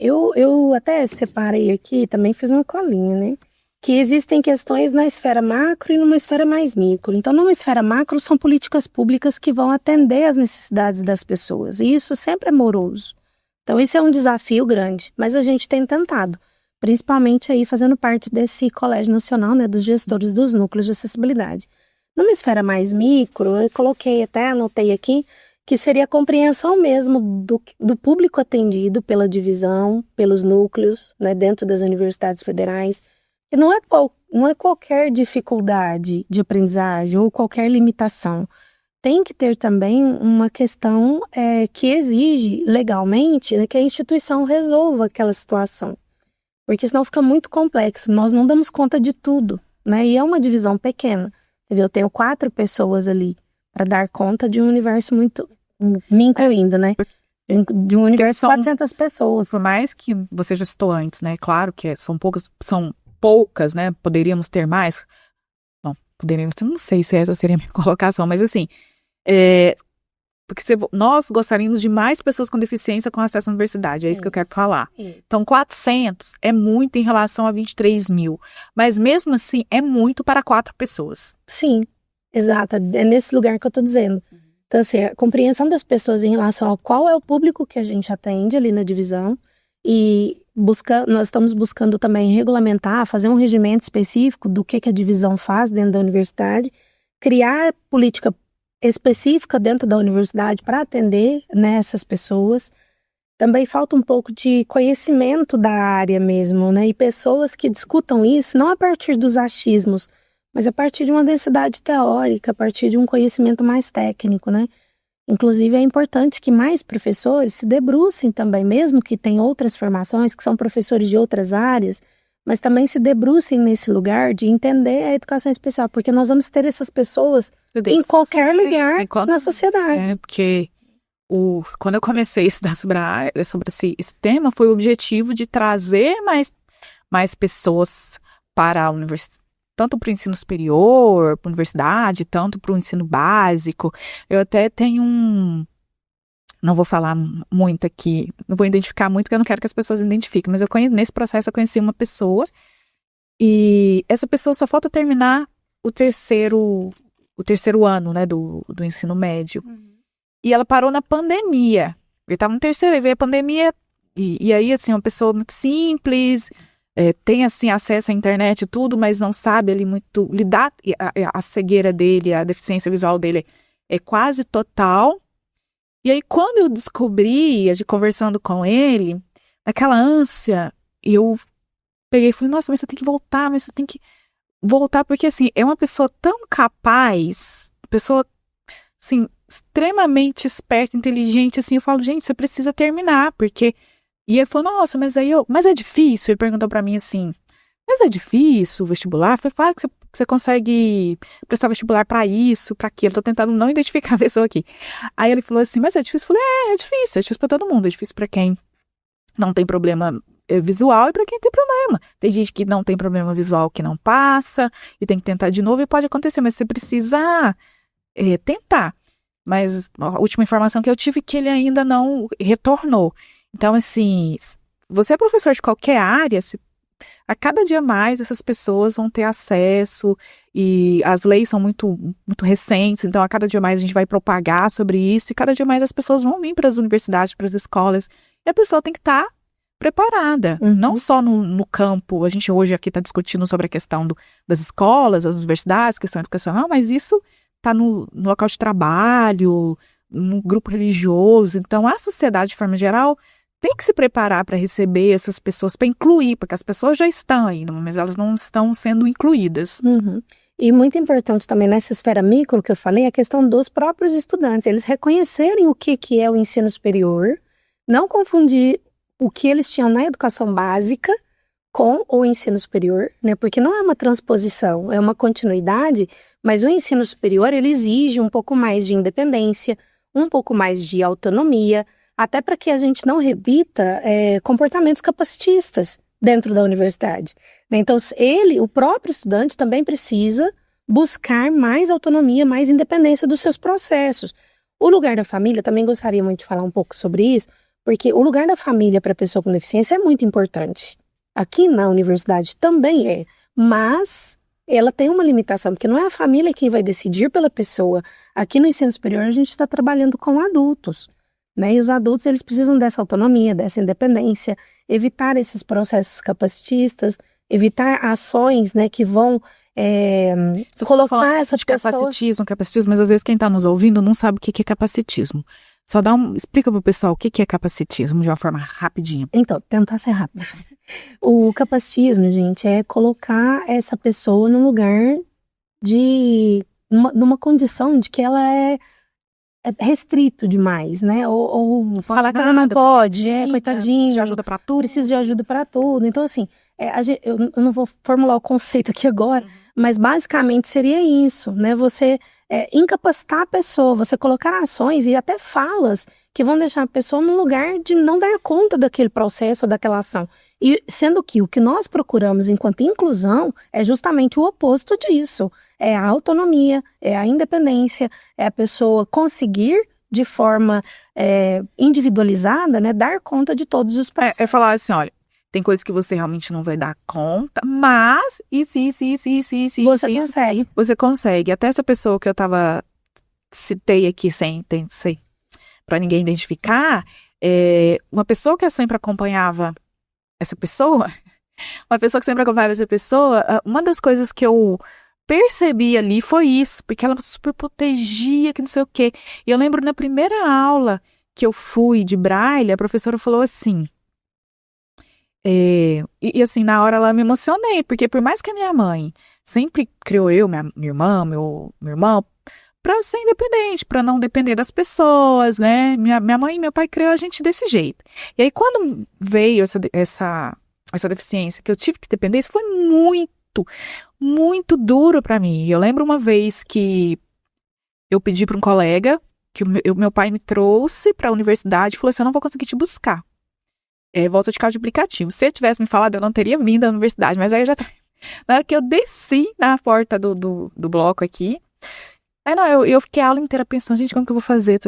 Eu até separei aqui, também fiz uma colinha, né? Que existem questões na esfera macro e numa esfera mais micro. Então, numa esfera macro, são políticas públicas que vão atender às necessidades das pessoas. E isso sempre é moroso. Então, isso é um desafio grande. Mas a gente tem tentado. Principalmente aí fazendo parte desse Colégio Nacional, né? Dos gestores dos núcleos de acessibilidade. Numa esfera mais micro, eu coloquei até, anotei aqui, que seria a compreensão mesmo do público atendido pela divisão, pelos núcleos, né, dentro das universidades federais. E não é qualquer dificuldade de aprendizagem ou qualquer limitação. Tem que ter também uma questão que exige legalmente, né, que a instituição resolva aquela situação. Porque senão fica muito complexo. Nós não damos conta de tudo, né? E é uma divisão pequena. Você vê, eu tenho 4 pessoas ali para dar conta de um universo muito... me incluindo, né? De um universo de 400 pessoas. Por mais que você já citou antes, né? Claro que são poucas, né? Poderíamos ter mais. Bom, poderíamos ter, não sei se essa seria a minha colocação, mas assim, porque nós gostaríamos de mais pessoas com deficiência com acesso à universidade, é isso que eu quero falar. Isso. Então, 400 é muito em relação a 23 mil, mas mesmo assim é muito para 4 pessoas. Sim, exato, é nesse lugar que eu tô dizendo. Então, assim, a compreensão das pessoas em relação ao qual é o público que a gente atende ali na divisão e nós estamos buscando também regulamentar, fazer um regimento específico do que a divisão faz dentro da universidade, criar política específica dentro da universidade para atender, né, essas pessoas. Também falta um pouco de conhecimento da área mesmo, né, e pessoas que discutam isso não a partir dos achismos, mas a partir de uma densidade teórica, a partir de um conhecimento mais técnico, né? Inclusive, é importante que mais professores se debrucem também, mesmo que tenham outras formações, que são professores de outras áreas, mas também se debrucem nesse lugar de entender a educação especial, porque nós vamos ter essas pessoas em qualquer lugar na sociedade. Porque quando eu comecei a estudar sobre esse tema, foi o objetivo de trazer mais pessoas para a universidade, tanto para o ensino superior, para a universidade, tanto para o ensino básico. Eu até tenho não vou falar muito aqui, não vou identificar muito, porque eu não quero que as pessoas identifiquem, mas nesse processo eu conheci uma pessoa, e essa pessoa só falta terminar o terceiro ano, né, do ensino médio. E ela parou na pandemia. Ele estava no terceiro, aí veio a pandemia, e aí, assim, uma pessoa muito simples... tem, assim, acesso à internet e tudo, mas não sabe ali muito lidar, a cegueira dele, a deficiência visual dele é quase total. E aí, quando eu descobri, conversando com ele, naquela ânsia, eu peguei e falei, nossa, mas você tem que voltar, porque, assim, é uma pessoa tão capaz, pessoa, assim, extremamente esperta, inteligente, assim, eu falo, gente, você precisa terminar, porque... E ele falou, nossa, mas é difícil? Ele perguntou pra mim assim, mas é difícil o vestibular? Eu falei, claro que você consegue prestar vestibular pra isso, pra aquilo. Tô tentando não identificar a pessoa aqui. Aí ele falou assim, mas é difícil? Eu falei, é difícil pra todo mundo. É difícil pra quem não tem problema visual e pra quem tem problema. Tem gente que não tem problema visual que não passa e tem que tentar de novo e pode acontecer, mas você precisa tentar. Mas a última informação que eu tive é que ele ainda não retornou. Então, assim, você é professor de qualquer área, a cada dia mais essas pessoas vão ter acesso e as leis são muito, muito recentes, então a cada dia mais a gente vai propagar sobre isso e cada dia mais as pessoas vão vir para as universidades, para as escolas e a pessoa tem que estar preparada, não só no campo. A gente hoje aqui está discutindo sobre a questão das escolas, das universidades, questão educacional, mas isso está no local de trabalho, no grupo religioso. Então, a sociedade, de forma geral, tem que se preparar para receber essas pessoas, para incluir, porque as pessoas já estão aí, mas elas não estão sendo incluídas. Uhum. E muito importante também nessa esfera micro que eu falei, a questão dos próprios estudantes, eles reconhecerem o que é o ensino superior, não confundir o que eles tinham na educação básica com o ensino superior, né? Porque não é uma transposição, é uma continuidade, mas o ensino superior, ele exige um pouco mais de independência, um pouco mais de autonomia, até para que a gente não repita comportamentos capacitistas dentro da universidade. Então, o próprio estudante também precisa buscar mais autonomia, mais independência dos seus processos. O lugar da família, também gostaria muito de falar um pouco sobre isso, porque o lugar da família para a pessoa com deficiência é muito importante. Aqui na universidade também é, mas ela tem uma limitação, porque não é a família quem vai decidir pela pessoa. Aqui no ensino superior a gente está trabalhando com adultos, né? E os adultos, eles precisam dessa autonomia, dessa independência, evitar esses processos capacitistas, evitar ações, né, que vão colocar essa de pessoa... capacitismo, mas às vezes quem está nos ouvindo não sabe o que é capacitismo. Só explica para o pessoal o que é capacitismo de uma forma rapidinha. Então, tentar ser rápido. O capacitismo, gente, é colocar essa pessoa num lugar numa condição de que ela é restrito demais, né? Ou falar que ela não pode, coitadinha. Precisa de ajuda para tudo. Precisa de ajuda para tudo. Então, assim, eu não vou formular o conceito aqui agora, mas basicamente seria isso, né? Você incapacitar a pessoa, você colocar ações e até falas que vão deixar a pessoa num lugar de não dar conta daquele processo ou daquela ação. E sendo que o que nós procuramos enquanto inclusão é justamente o oposto disso. É a autonomia, é a independência, é a pessoa conseguir de forma individualizada, né, dar conta de todos os processos. É falar assim, olha, tem coisas que você realmente não vai dar conta, mas isso. Você consegue. Você consegue. Até essa pessoa que eu citei aqui sem para ninguém identificar, uma pessoa que sempre acompanhava essa pessoa, uma das coisas que eu percebi ali foi isso, porque ela super protegia, que não sei o quê. E eu lembro na primeira aula que eu fui de Braille, a professora falou assim, e assim, na hora ela me emocionei, porque por mais que a minha mãe sempre criou minha irmã, meu irmão, para ser independente, para não depender das pessoas, né? Minha mãe e meu pai criou a gente desse jeito. E aí, quando veio essa deficiência, que eu tive que depender, isso foi muito, muito duro para mim. Eu lembro uma vez que eu pedi para um colega, que o meu pai me trouxe para a universidade e falou assim, eu não vou conseguir te buscar. Volta de carro de aplicativo. Se ele tivesse me falado, eu não teria vindo à universidade. Mas aí na hora que eu desci na porta do bloco aqui, eu fiquei a aula inteira pensando, gente, como que eu vou fazer?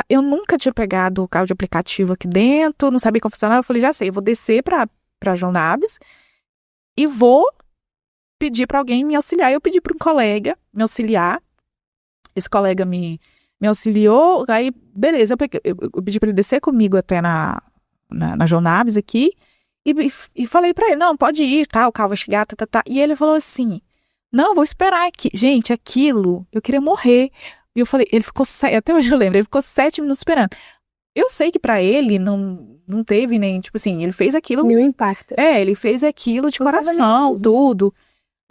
Eu nunca tinha pegado o carro de aplicativo aqui dentro, não sabia como funcionava. Eu falei, já sei, eu vou descer pra João Naves e vou pedir pra alguém me auxiliar. Eu pedi pra um colega me auxiliar. Esse colega me auxiliou. Aí, beleza, eu pedi pra ele descer comigo até na João Naves aqui. E falei pra ele, não, pode ir, tá? O carro vai chegar, E ele falou assim, não, vou esperar aqui. Gente, aquilo, eu queria morrer. E eu falei, ele ficou, até hoje eu lembro, ele ficou 7 minutos esperando. Eu sei que pra ele não teve nem, tipo assim, ele fez aquilo. Meu impacto. Ele fez aquilo de coração, tudo.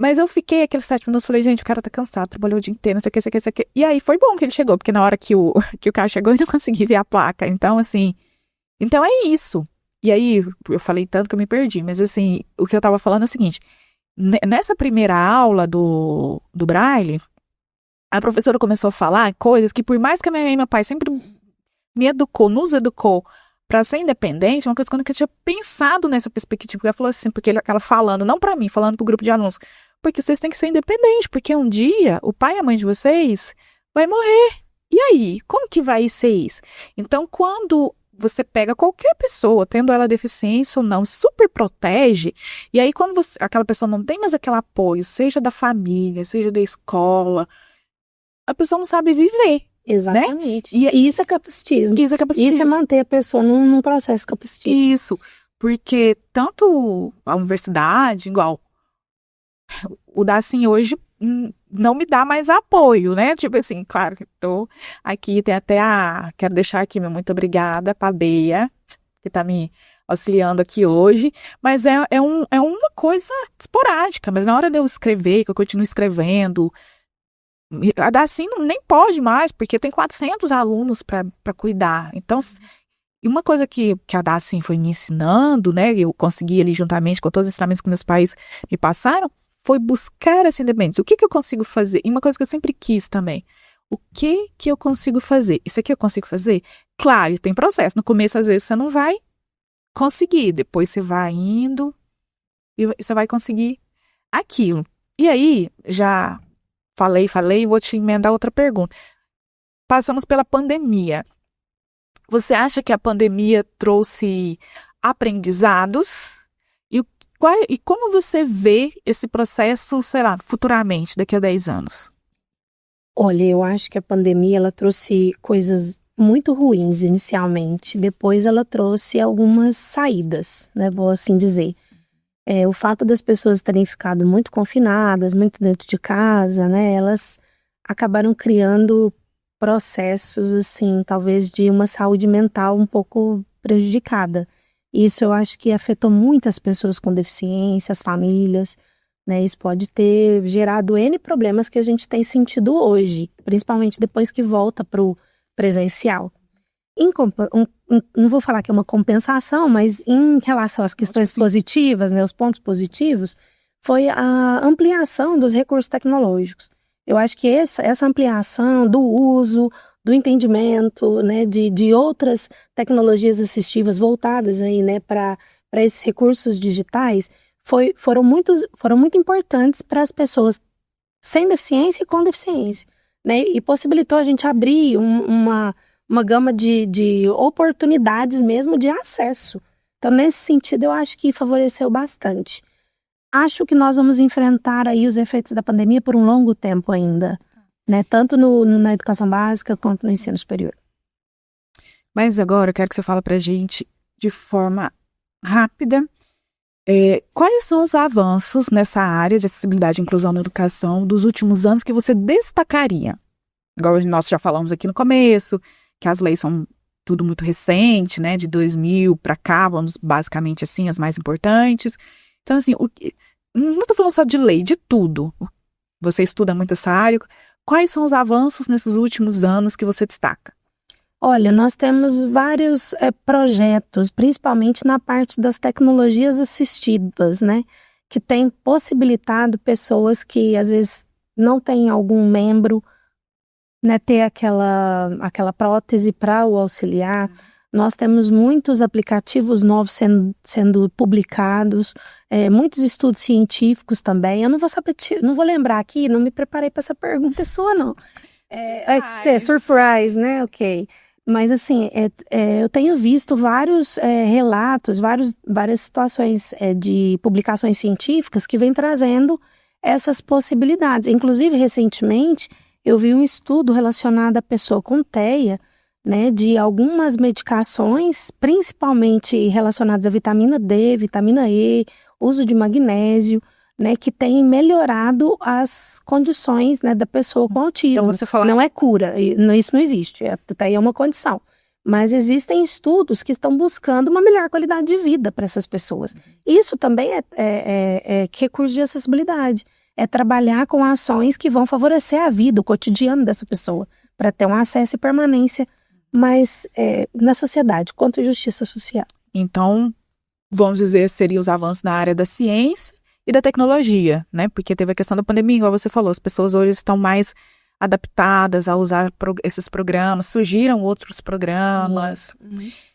Mas eu fiquei aqueles 7 minutos, falei, gente, o cara tá cansado, trabalhou o dia inteiro, não sei o que, isso aqui. E aí foi bom que ele chegou, porque na hora que o carro chegou, eu não consegui ver a placa. Então, assim, é isso. E aí, eu falei tanto que eu me perdi, mas assim, o que eu tava falando é o seguinte, nessa primeira aula do Braille, a professora começou a falar coisas que, por mais que a minha mãe e meu pai sempre nos educou para ser independente, uma coisa que eu nunca tinha pensado nessa perspectiva, ela falou assim, porque ela falando, não para mim, falando pro grupo de alunos, porque vocês têm que ser independentes, porque um dia o pai e a mãe de vocês vai morrer. E aí, como que vai ser isso? Então, quando você pega qualquer pessoa, tendo ela deficiência ou não, super protege, e aí quando aquela pessoa não tem mais aquele apoio, seja da família, seja da escola, a pessoa não sabe viver. Exatamente. Né? E isso é capacitismo. Isso é manter a pessoa num processo capacitista. Isso, porque tanto a universidade, igual o Dacin hoje não me dá mais apoio, né? Tipo assim, claro que tô aqui, tem até quero deixar aqui meu muito obrigada pra Bea, que está me auxiliando aqui hoje, mas é uma coisa esporádica, mas na hora de eu escrever, que eu continuo escrevendo, a Dacim nem pode mais, porque tem 400 alunos para cuidar. Então, e uma coisa que a Dacim foi me ensinando, né, eu consegui ali juntamente com todos os ensinamentos que meus pais me passaram, foi buscar essa independência. O que eu consigo fazer? E uma coisa que eu sempre quis também. O que eu consigo fazer? Isso aqui eu consigo fazer? Claro, tem processo. No começo, às vezes, você não vai conseguir. Depois você vai indo e você vai conseguir aquilo. E aí, já falei, vou te emendar outra pergunta. Passamos pela pandemia. Você acha que a pandemia trouxe aprendizados? E como você vê esse processo, sei lá, futuramente, daqui a 10 anos? Olha, eu acho que a pandemia ela trouxe coisas muito ruins inicialmente. Depois ela trouxe algumas saídas, né? Vou assim dizer. O fato das pessoas terem ficado muito confinadas, muito dentro de casa, né? Elas acabaram criando processos, assim, talvez de uma saúde mental um pouco prejudicada. Isso eu acho que afetou muitas pessoas com deficiência, as famílias, né? Isso pode ter gerado N problemas que a gente tem sentido hoje, principalmente depois que volta para o presencial. Não vou falar que é uma compensação, mas em relação às questões positivas, né, os pontos positivos, foi a ampliação dos recursos tecnológicos. Eu acho que essa ampliação do uso, do entendimento, né, de outras tecnologias assistivas voltadas aí, né, para esses recursos digitais, foram muito importantes para as pessoas sem deficiência e com deficiência, né, e possibilitou a gente abrir uma gama de oportunidades mesmo de acesso. Então, nesse sentido, eu acho que favoreceu bastante. Acho que nós vamos enfrentar aí os efeitos da pandemia por um longo tempo ainda, né? Tanto na educação básica quanto no ensino superior. Mas agora eu quero que você fale pra gente de forma rápida quais são os avanços nessa área de acessibilidade e inclusão na educação dos últimos anos que você destacaria? Agora nós já falamos aqui no começo que as leis são tudo muito recente, né? De 2000 para cá, vamos basicamente assim, as mais importantes. Então, assim, não estou falando só de lei, de tudo. Você estuda muito essa área. Quais são os avanços nesses últimos anos que você destaca? Olha, nós temos vários projetos, principalmente na parte das tecnologias assistidas, né? Que tem possibilitado pessoas que, às vezes, não têm algum membro, né, ter aquela prótese para o auxiliar. Nós temos muitos aplicativos novos sendo publicados, muitos estudos científicos também. Eu não vou lembrar aqui, não me preparei para essa pergunta sua, não. Surprise, né? Ok. Mas assim, eu tenho visto vários relatos, várias situações de publicações científicas que vêm trazendo essas possibilidades. Inclusive, recentemente, eu vi um estudo relacionado à pessoa com TEA, né, de algumas medicações, principalmente relacionadas à vitamina D, vitamina E, uso de magnésio, né, que tem melhorado as condições, né, da pessoa com autismo. Então você fala... Não é cura, isso não existe, até é uma condição. Mas existem estudos que estão buscando uma melhor qualidade de vida para essas pessoas. Isso também é recurso de acessibilidade. É trabalhar com ações que vão favorecer a vida, o cotidiano dessa pessoa, para ter um acesso e permanência mais na sociedade, quanto justiça social. Então, vamos dizer, seriam os avanços na área da ciência e da tecnologia, né? Porque teve a questão da pandemia, igual você falou, as pessoas hoje estão mais adaptadas a usar esses programas, surgiram outros programas.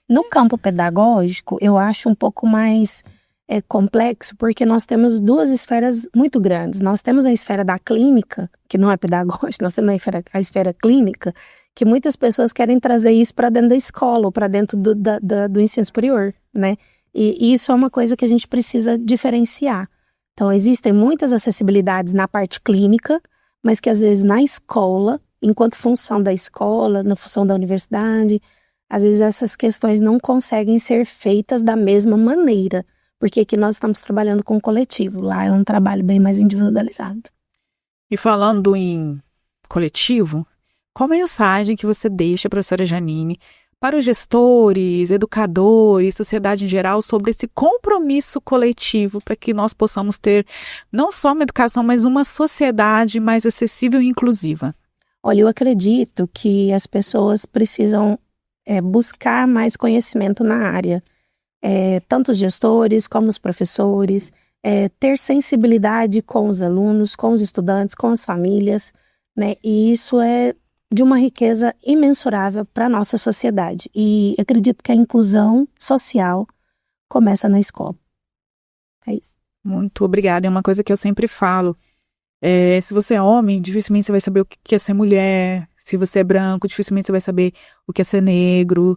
No campo pedagógico, eu acho um pouco mais complexo, porque nós temos duas esferas muito grandes. Nós temos a esfera da clínica, que não é pedagógica, nós temos a esfera clínica, que muitas pessoas querem trazer isso para dentro da escola ou para dentro do ensino superior, né? E isso é uma coisa que a gente precisa diferenciar. Então, existem muitas acessibilidades na parte clínica, mas que às vezes na escola, enquanto função da escola, na função da universidade, às vezes essas questões não conseguem ser feitas da mesma maneira, porque aqui nós estamos trabalhando com o coletivo, lá é um trabalho bem mais individualizado. E falando em coletivo, qual a mensagem que você deixa, professora Janine, para os gestores, educadores, sociedade em geral, sobre esse compromisso coletivo para que nós possamos ter não só uma educação, mas uma sociedade mais acessível e inclusiva? Olha, eu acredito que as pessoas precisam buscar mais conhecimento na área. Tanto os gestores como os professores, ter sensibilidade com os alunos, com os estudantes, com as famílias, né? E isso é de uma riqueza imensurável para a nossa sociedade. E acredito que a inclusão social começa na escola. É isso. Muito obrigada. É uma coisa que eu sempre falo. Se você é homem, dificilmente você vai saber o que é ser mulher. Se você é branco, dificilmente você vai saber o que é ser negro.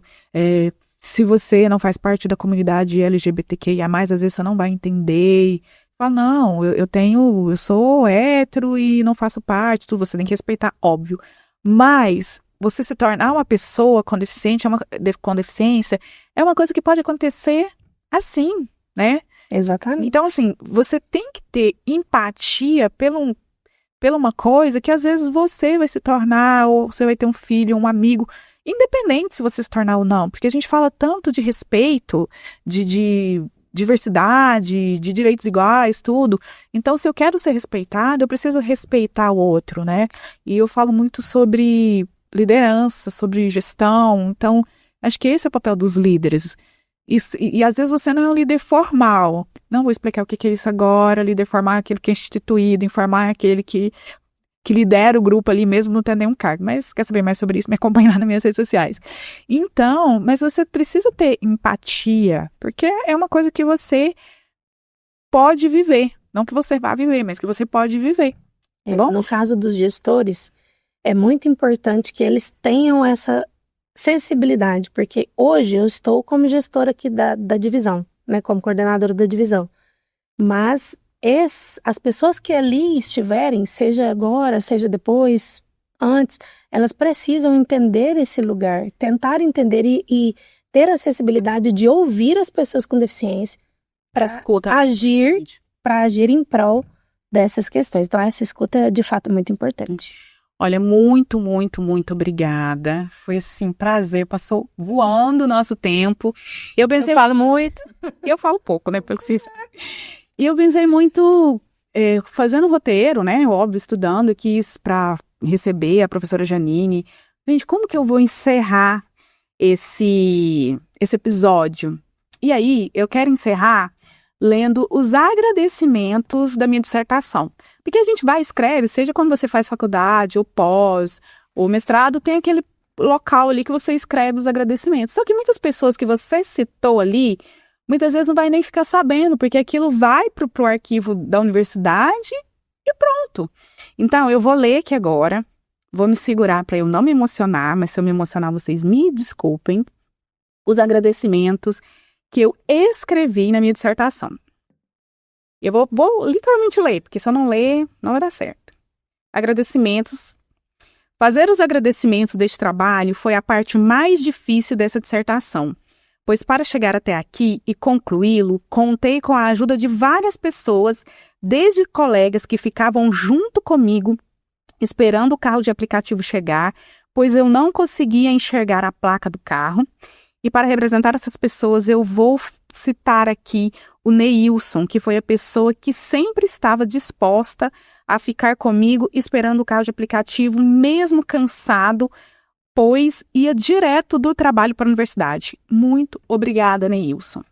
Se você não faz parte da comunidade LGBTQIA+, às vezes você não vai entender. Fala, não, eu sou hétero e não faço parte, tudo, você tem que respeitar, óbvio. Mas você se tornar uma pessoa com deficiência é uma coisa que pode acontecer assim, né? Exatamente. Então, assim, você tem que ter empatia pela uma coisa que às vezes você vai se tornar, ou você vai ter um filho, um amigo, independente se você se tornar ou não, porque a gente fala tanto de respeito, de diversidade, de direitos iguais, tudo. Então, se eu quero ser respeitado, eu preciso respeitar o outro, né? E eu falo muito sobre liderança, sobre gestão. Então, acho que esse é o papel dos líderes. E às vezes você não é um líder formal. Não vou explicar o que é isso agora. Líder formal é aquele que é instituído, informal é aquele que lidera o grupo ali mesmo não tendo nenhum cargo. Mas quer saber mais sobre isso? Me acompanha lá nas minhas redes sociais. Então, mas você precisa ter empatia, porque é uma coisa que você pode viver. Não que você vá viver, mas que você pode viver. Tá bom? No caso dos gestores, é muito importante que eles tenham essa sensibilidade, porque hoje eu estou como gestora aqui da divisão, né, como coordenadora da divisão. Mas as pessoas que ali estiverem, seja agora, seja depois, antes, elas precisam entender esse lugar, tentar entender e ter a sensibilidade de ouvir as pessoas com deficiência para agir em prol dessas questões. Então, essa escuta é de fato muito importante. Olha, muito, muito, muito obrigada. Foi assim, prazer, passou voando o nosso tempo. Eu falo muito. Eu falo pouco, né, pelo que vocês sabem. E eu pensei muito, fazendo roteiro, né, óbvio, estudando, quis para receber a professora Janine. Gente, como que eu vou encerrar esse episódio? E aí, eu quero encerrar lendo os agradecimentos da minha dissertação. Porque a gente vai e escreve, seja quando você faz faculdade, ou pós, ou mestrado, tem aquele local ali que você escreve os agradecimentos. Só que muitas pessoas que você citou ali, muitas vezes não vai nem ficar sabendo, porque aquilo vai para o arquivo da universidade e pronto. Então, eu vou ler aqui agora, vou me segurar para eu não me emocionar, mas se eu me emocionar, vocês me desculpem, os agradecimentos que eu escrevi na minha dissertação. Eu vou literalmente ler, porque se eu não ler, não vai dar certo. Agradecimentos. Fazer os agradecimentos deste trabalho foi a parte mais difícil dessa dissertação, pois para chegar até aqui e concluí-lo, contei com a ajuda de várias pessoas, desde colegas que ficavam junto comigo, esperando o carro de aplicativo chegar, pois eu não conseguia enxergar a placa do carro. E para representar essas pessoas, eu vou citar aqui o Neilson, que foi a pessoa que sempre estava disposta a ficar comigo esperando o carro de aplicativo, mesmo cansado, pois ia direto do trabalho para a universidade. Muito obrigada, Neilson.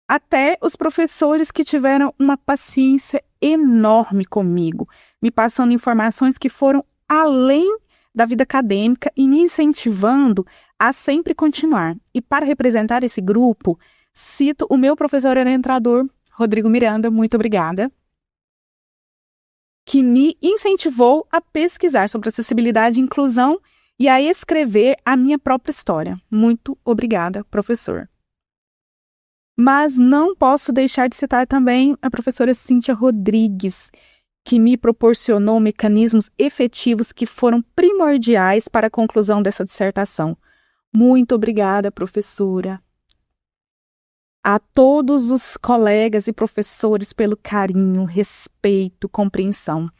Até os professores que tiveram uma paciência enorme comigo, me passando informações que foram além da vida acadêmica e me incentivando a sempre continuar. E para representar esse grupo, cito o meu professor orientador, Rodrigo Miranda, muito obrigada, que me incentivou a pesquisar sobre acessibilidade e inclusão e a escrever a minha própria história. Muito obrigada, professor. Mas não posso deixar de citar também a professora Cíntia Rodrigues, que me proporcionou mecanismos efetivos que foram primordiais para a conclusão dessa dissertação. Muito obrigada, professora. A todos os colegas e professores pelo carinho, respeito, compreensão.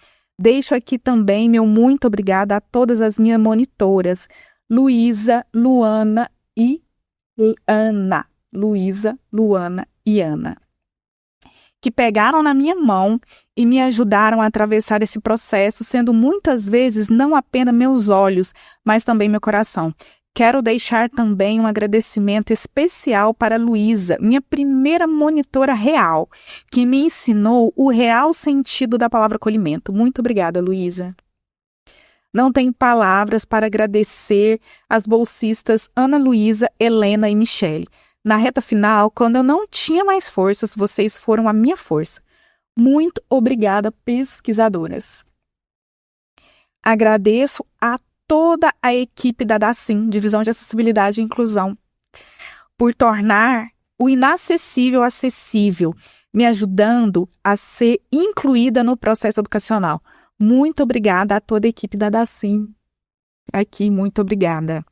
Deixo aqui também meu muito obrigada a todas as minhas monitoras, Luísa, Luana e Ana. Luísa, Luana e Ana, que pegaram na minha mão e me ajudaram a atravessar esse processo, sendo muitas vezes não apenas meus olhos, mas também meu coração. Quero deixar também um agradecimento especial para a Luísa, minha primeira monitora real, que me ensinou o real sentido da palavra acolhimento. Muito obrigada, Luísa. Não tenho palavras para agradecer as bolsistas Ana Luísa, Helena e Michele. Na reta final, quando eu não tinha mais forças, vocês foram a minha força. Muito obrigada, pesquisadoras. Agradeço a toda a equipe da DACIM, Divisão de Acessibilidade e Inclusão, por tornar o inacessível acessível, me ajudando a ser incluída no processo educacional. Muito obrigada a toda a equipe da DACIM. Aqui, muito obrigada.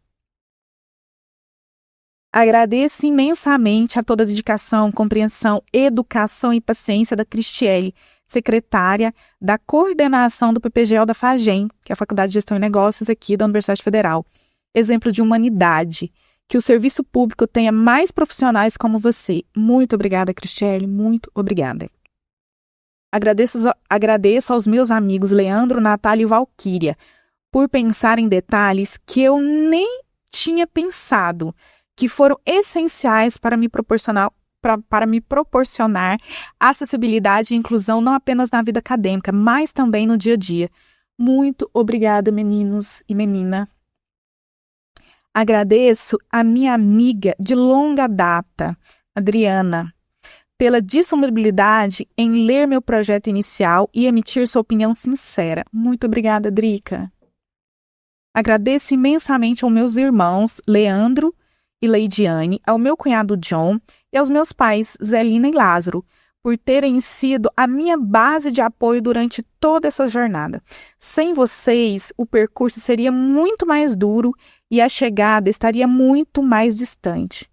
Agradeço imensamente a toda a dedicação, compreensão, educação e paciência da Cristiele, secretária da coordenação do PPGL da FAGEM, que é a Faculdade de Gestão e Negócios aqui da Universidade Federal. Exemplo de humanidade. Que o serviço público tenha mais profissionais como você. Muito obrigada, Cristiele, muito obrigada. Agradeço aos meus amigos Leandro, Natália e Valquíria por pensar em detalhes que eu nem tinha pensado, que foram essenciais para me proporcionar acessibilidade e inclusão não apenas na vida acadêmica, mas também no dia a dia. Muito obrigada, meninos e menina. Agradeço a minha amiga de longa data, Adriana, pela disponibilidade em ler meu projeto inicial e emitir sua opinião sincera. Muito obrigada, Drica. Agradeço imensamente aos meus irmãos, Leandro e Leidiane, ao meu cunhado John e aos meus pais, Zelina e Lázaro, por terem sido a minha base de apoio durante toda essa jornada. Sem vocês, o percurso seria muito mais duro e a chegada estaria muito mais distante.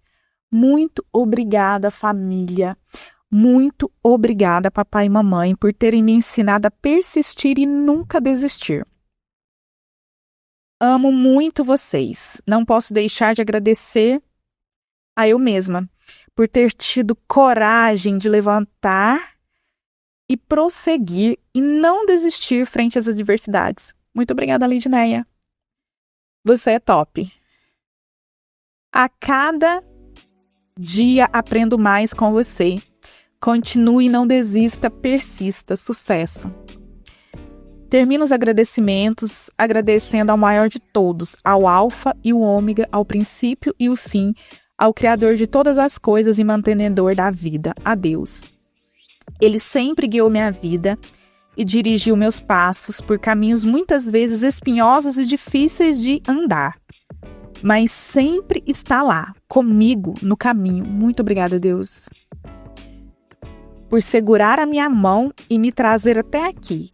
Muito obrigada, família. Muito obrigada, papai e mamãe, por terem me ensinado a persistir e nunca desistir. Amo muito vocês. Não posso deixar de agradecer a eu mesma por ter tido coragem de levantar e prosseguir e não desistir frente às adversidades. Muito obrigada, Lidineia. Você é top. A cada dia aprendo mais com você. Continue, não desista, persista. Sucesso. Termino os agradecimentos agradecendo ao maior de todos, ao Alfa e o Ômega, ao princípio e o fim, ao Criador de todas as coisas e mantenedor da vida, a Deus. Ele sempre guiou minha vida e dirigiu meus passos por caminhos muitas vezes espinhosos e difíceis de andar, mas sempre está lá, comigo, no caminho. Muito obrigada, Deus, por segurar a minha mão e me trazer até aqui,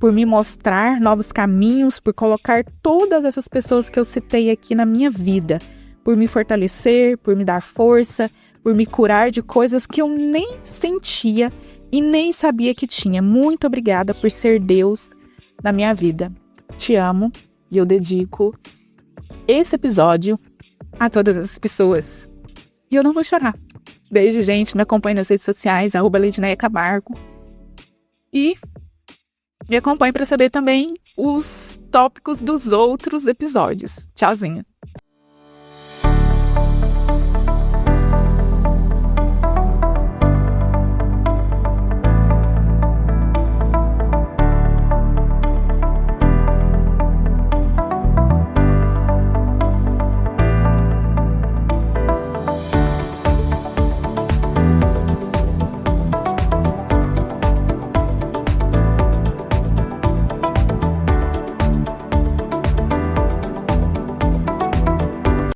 por me mostrar novos caminhos, por colocar todas essas pessoas que eu citei aqui na minha vida, por me fortalecer, por me dar força, por me curar de coisas que eu nem sentia e nem sabia que tinha. Muito obrigada por ser Deus na minha vida. Te amo e eu dedico esse episódio a todas as pessoas. E eu não vou chorar. Beijo, gente. Me acompanhe nas redes sociais, @LeidineiaCamargo. E me acompanhe para saber também os tópicos dos outros episódios. Tchauzinho.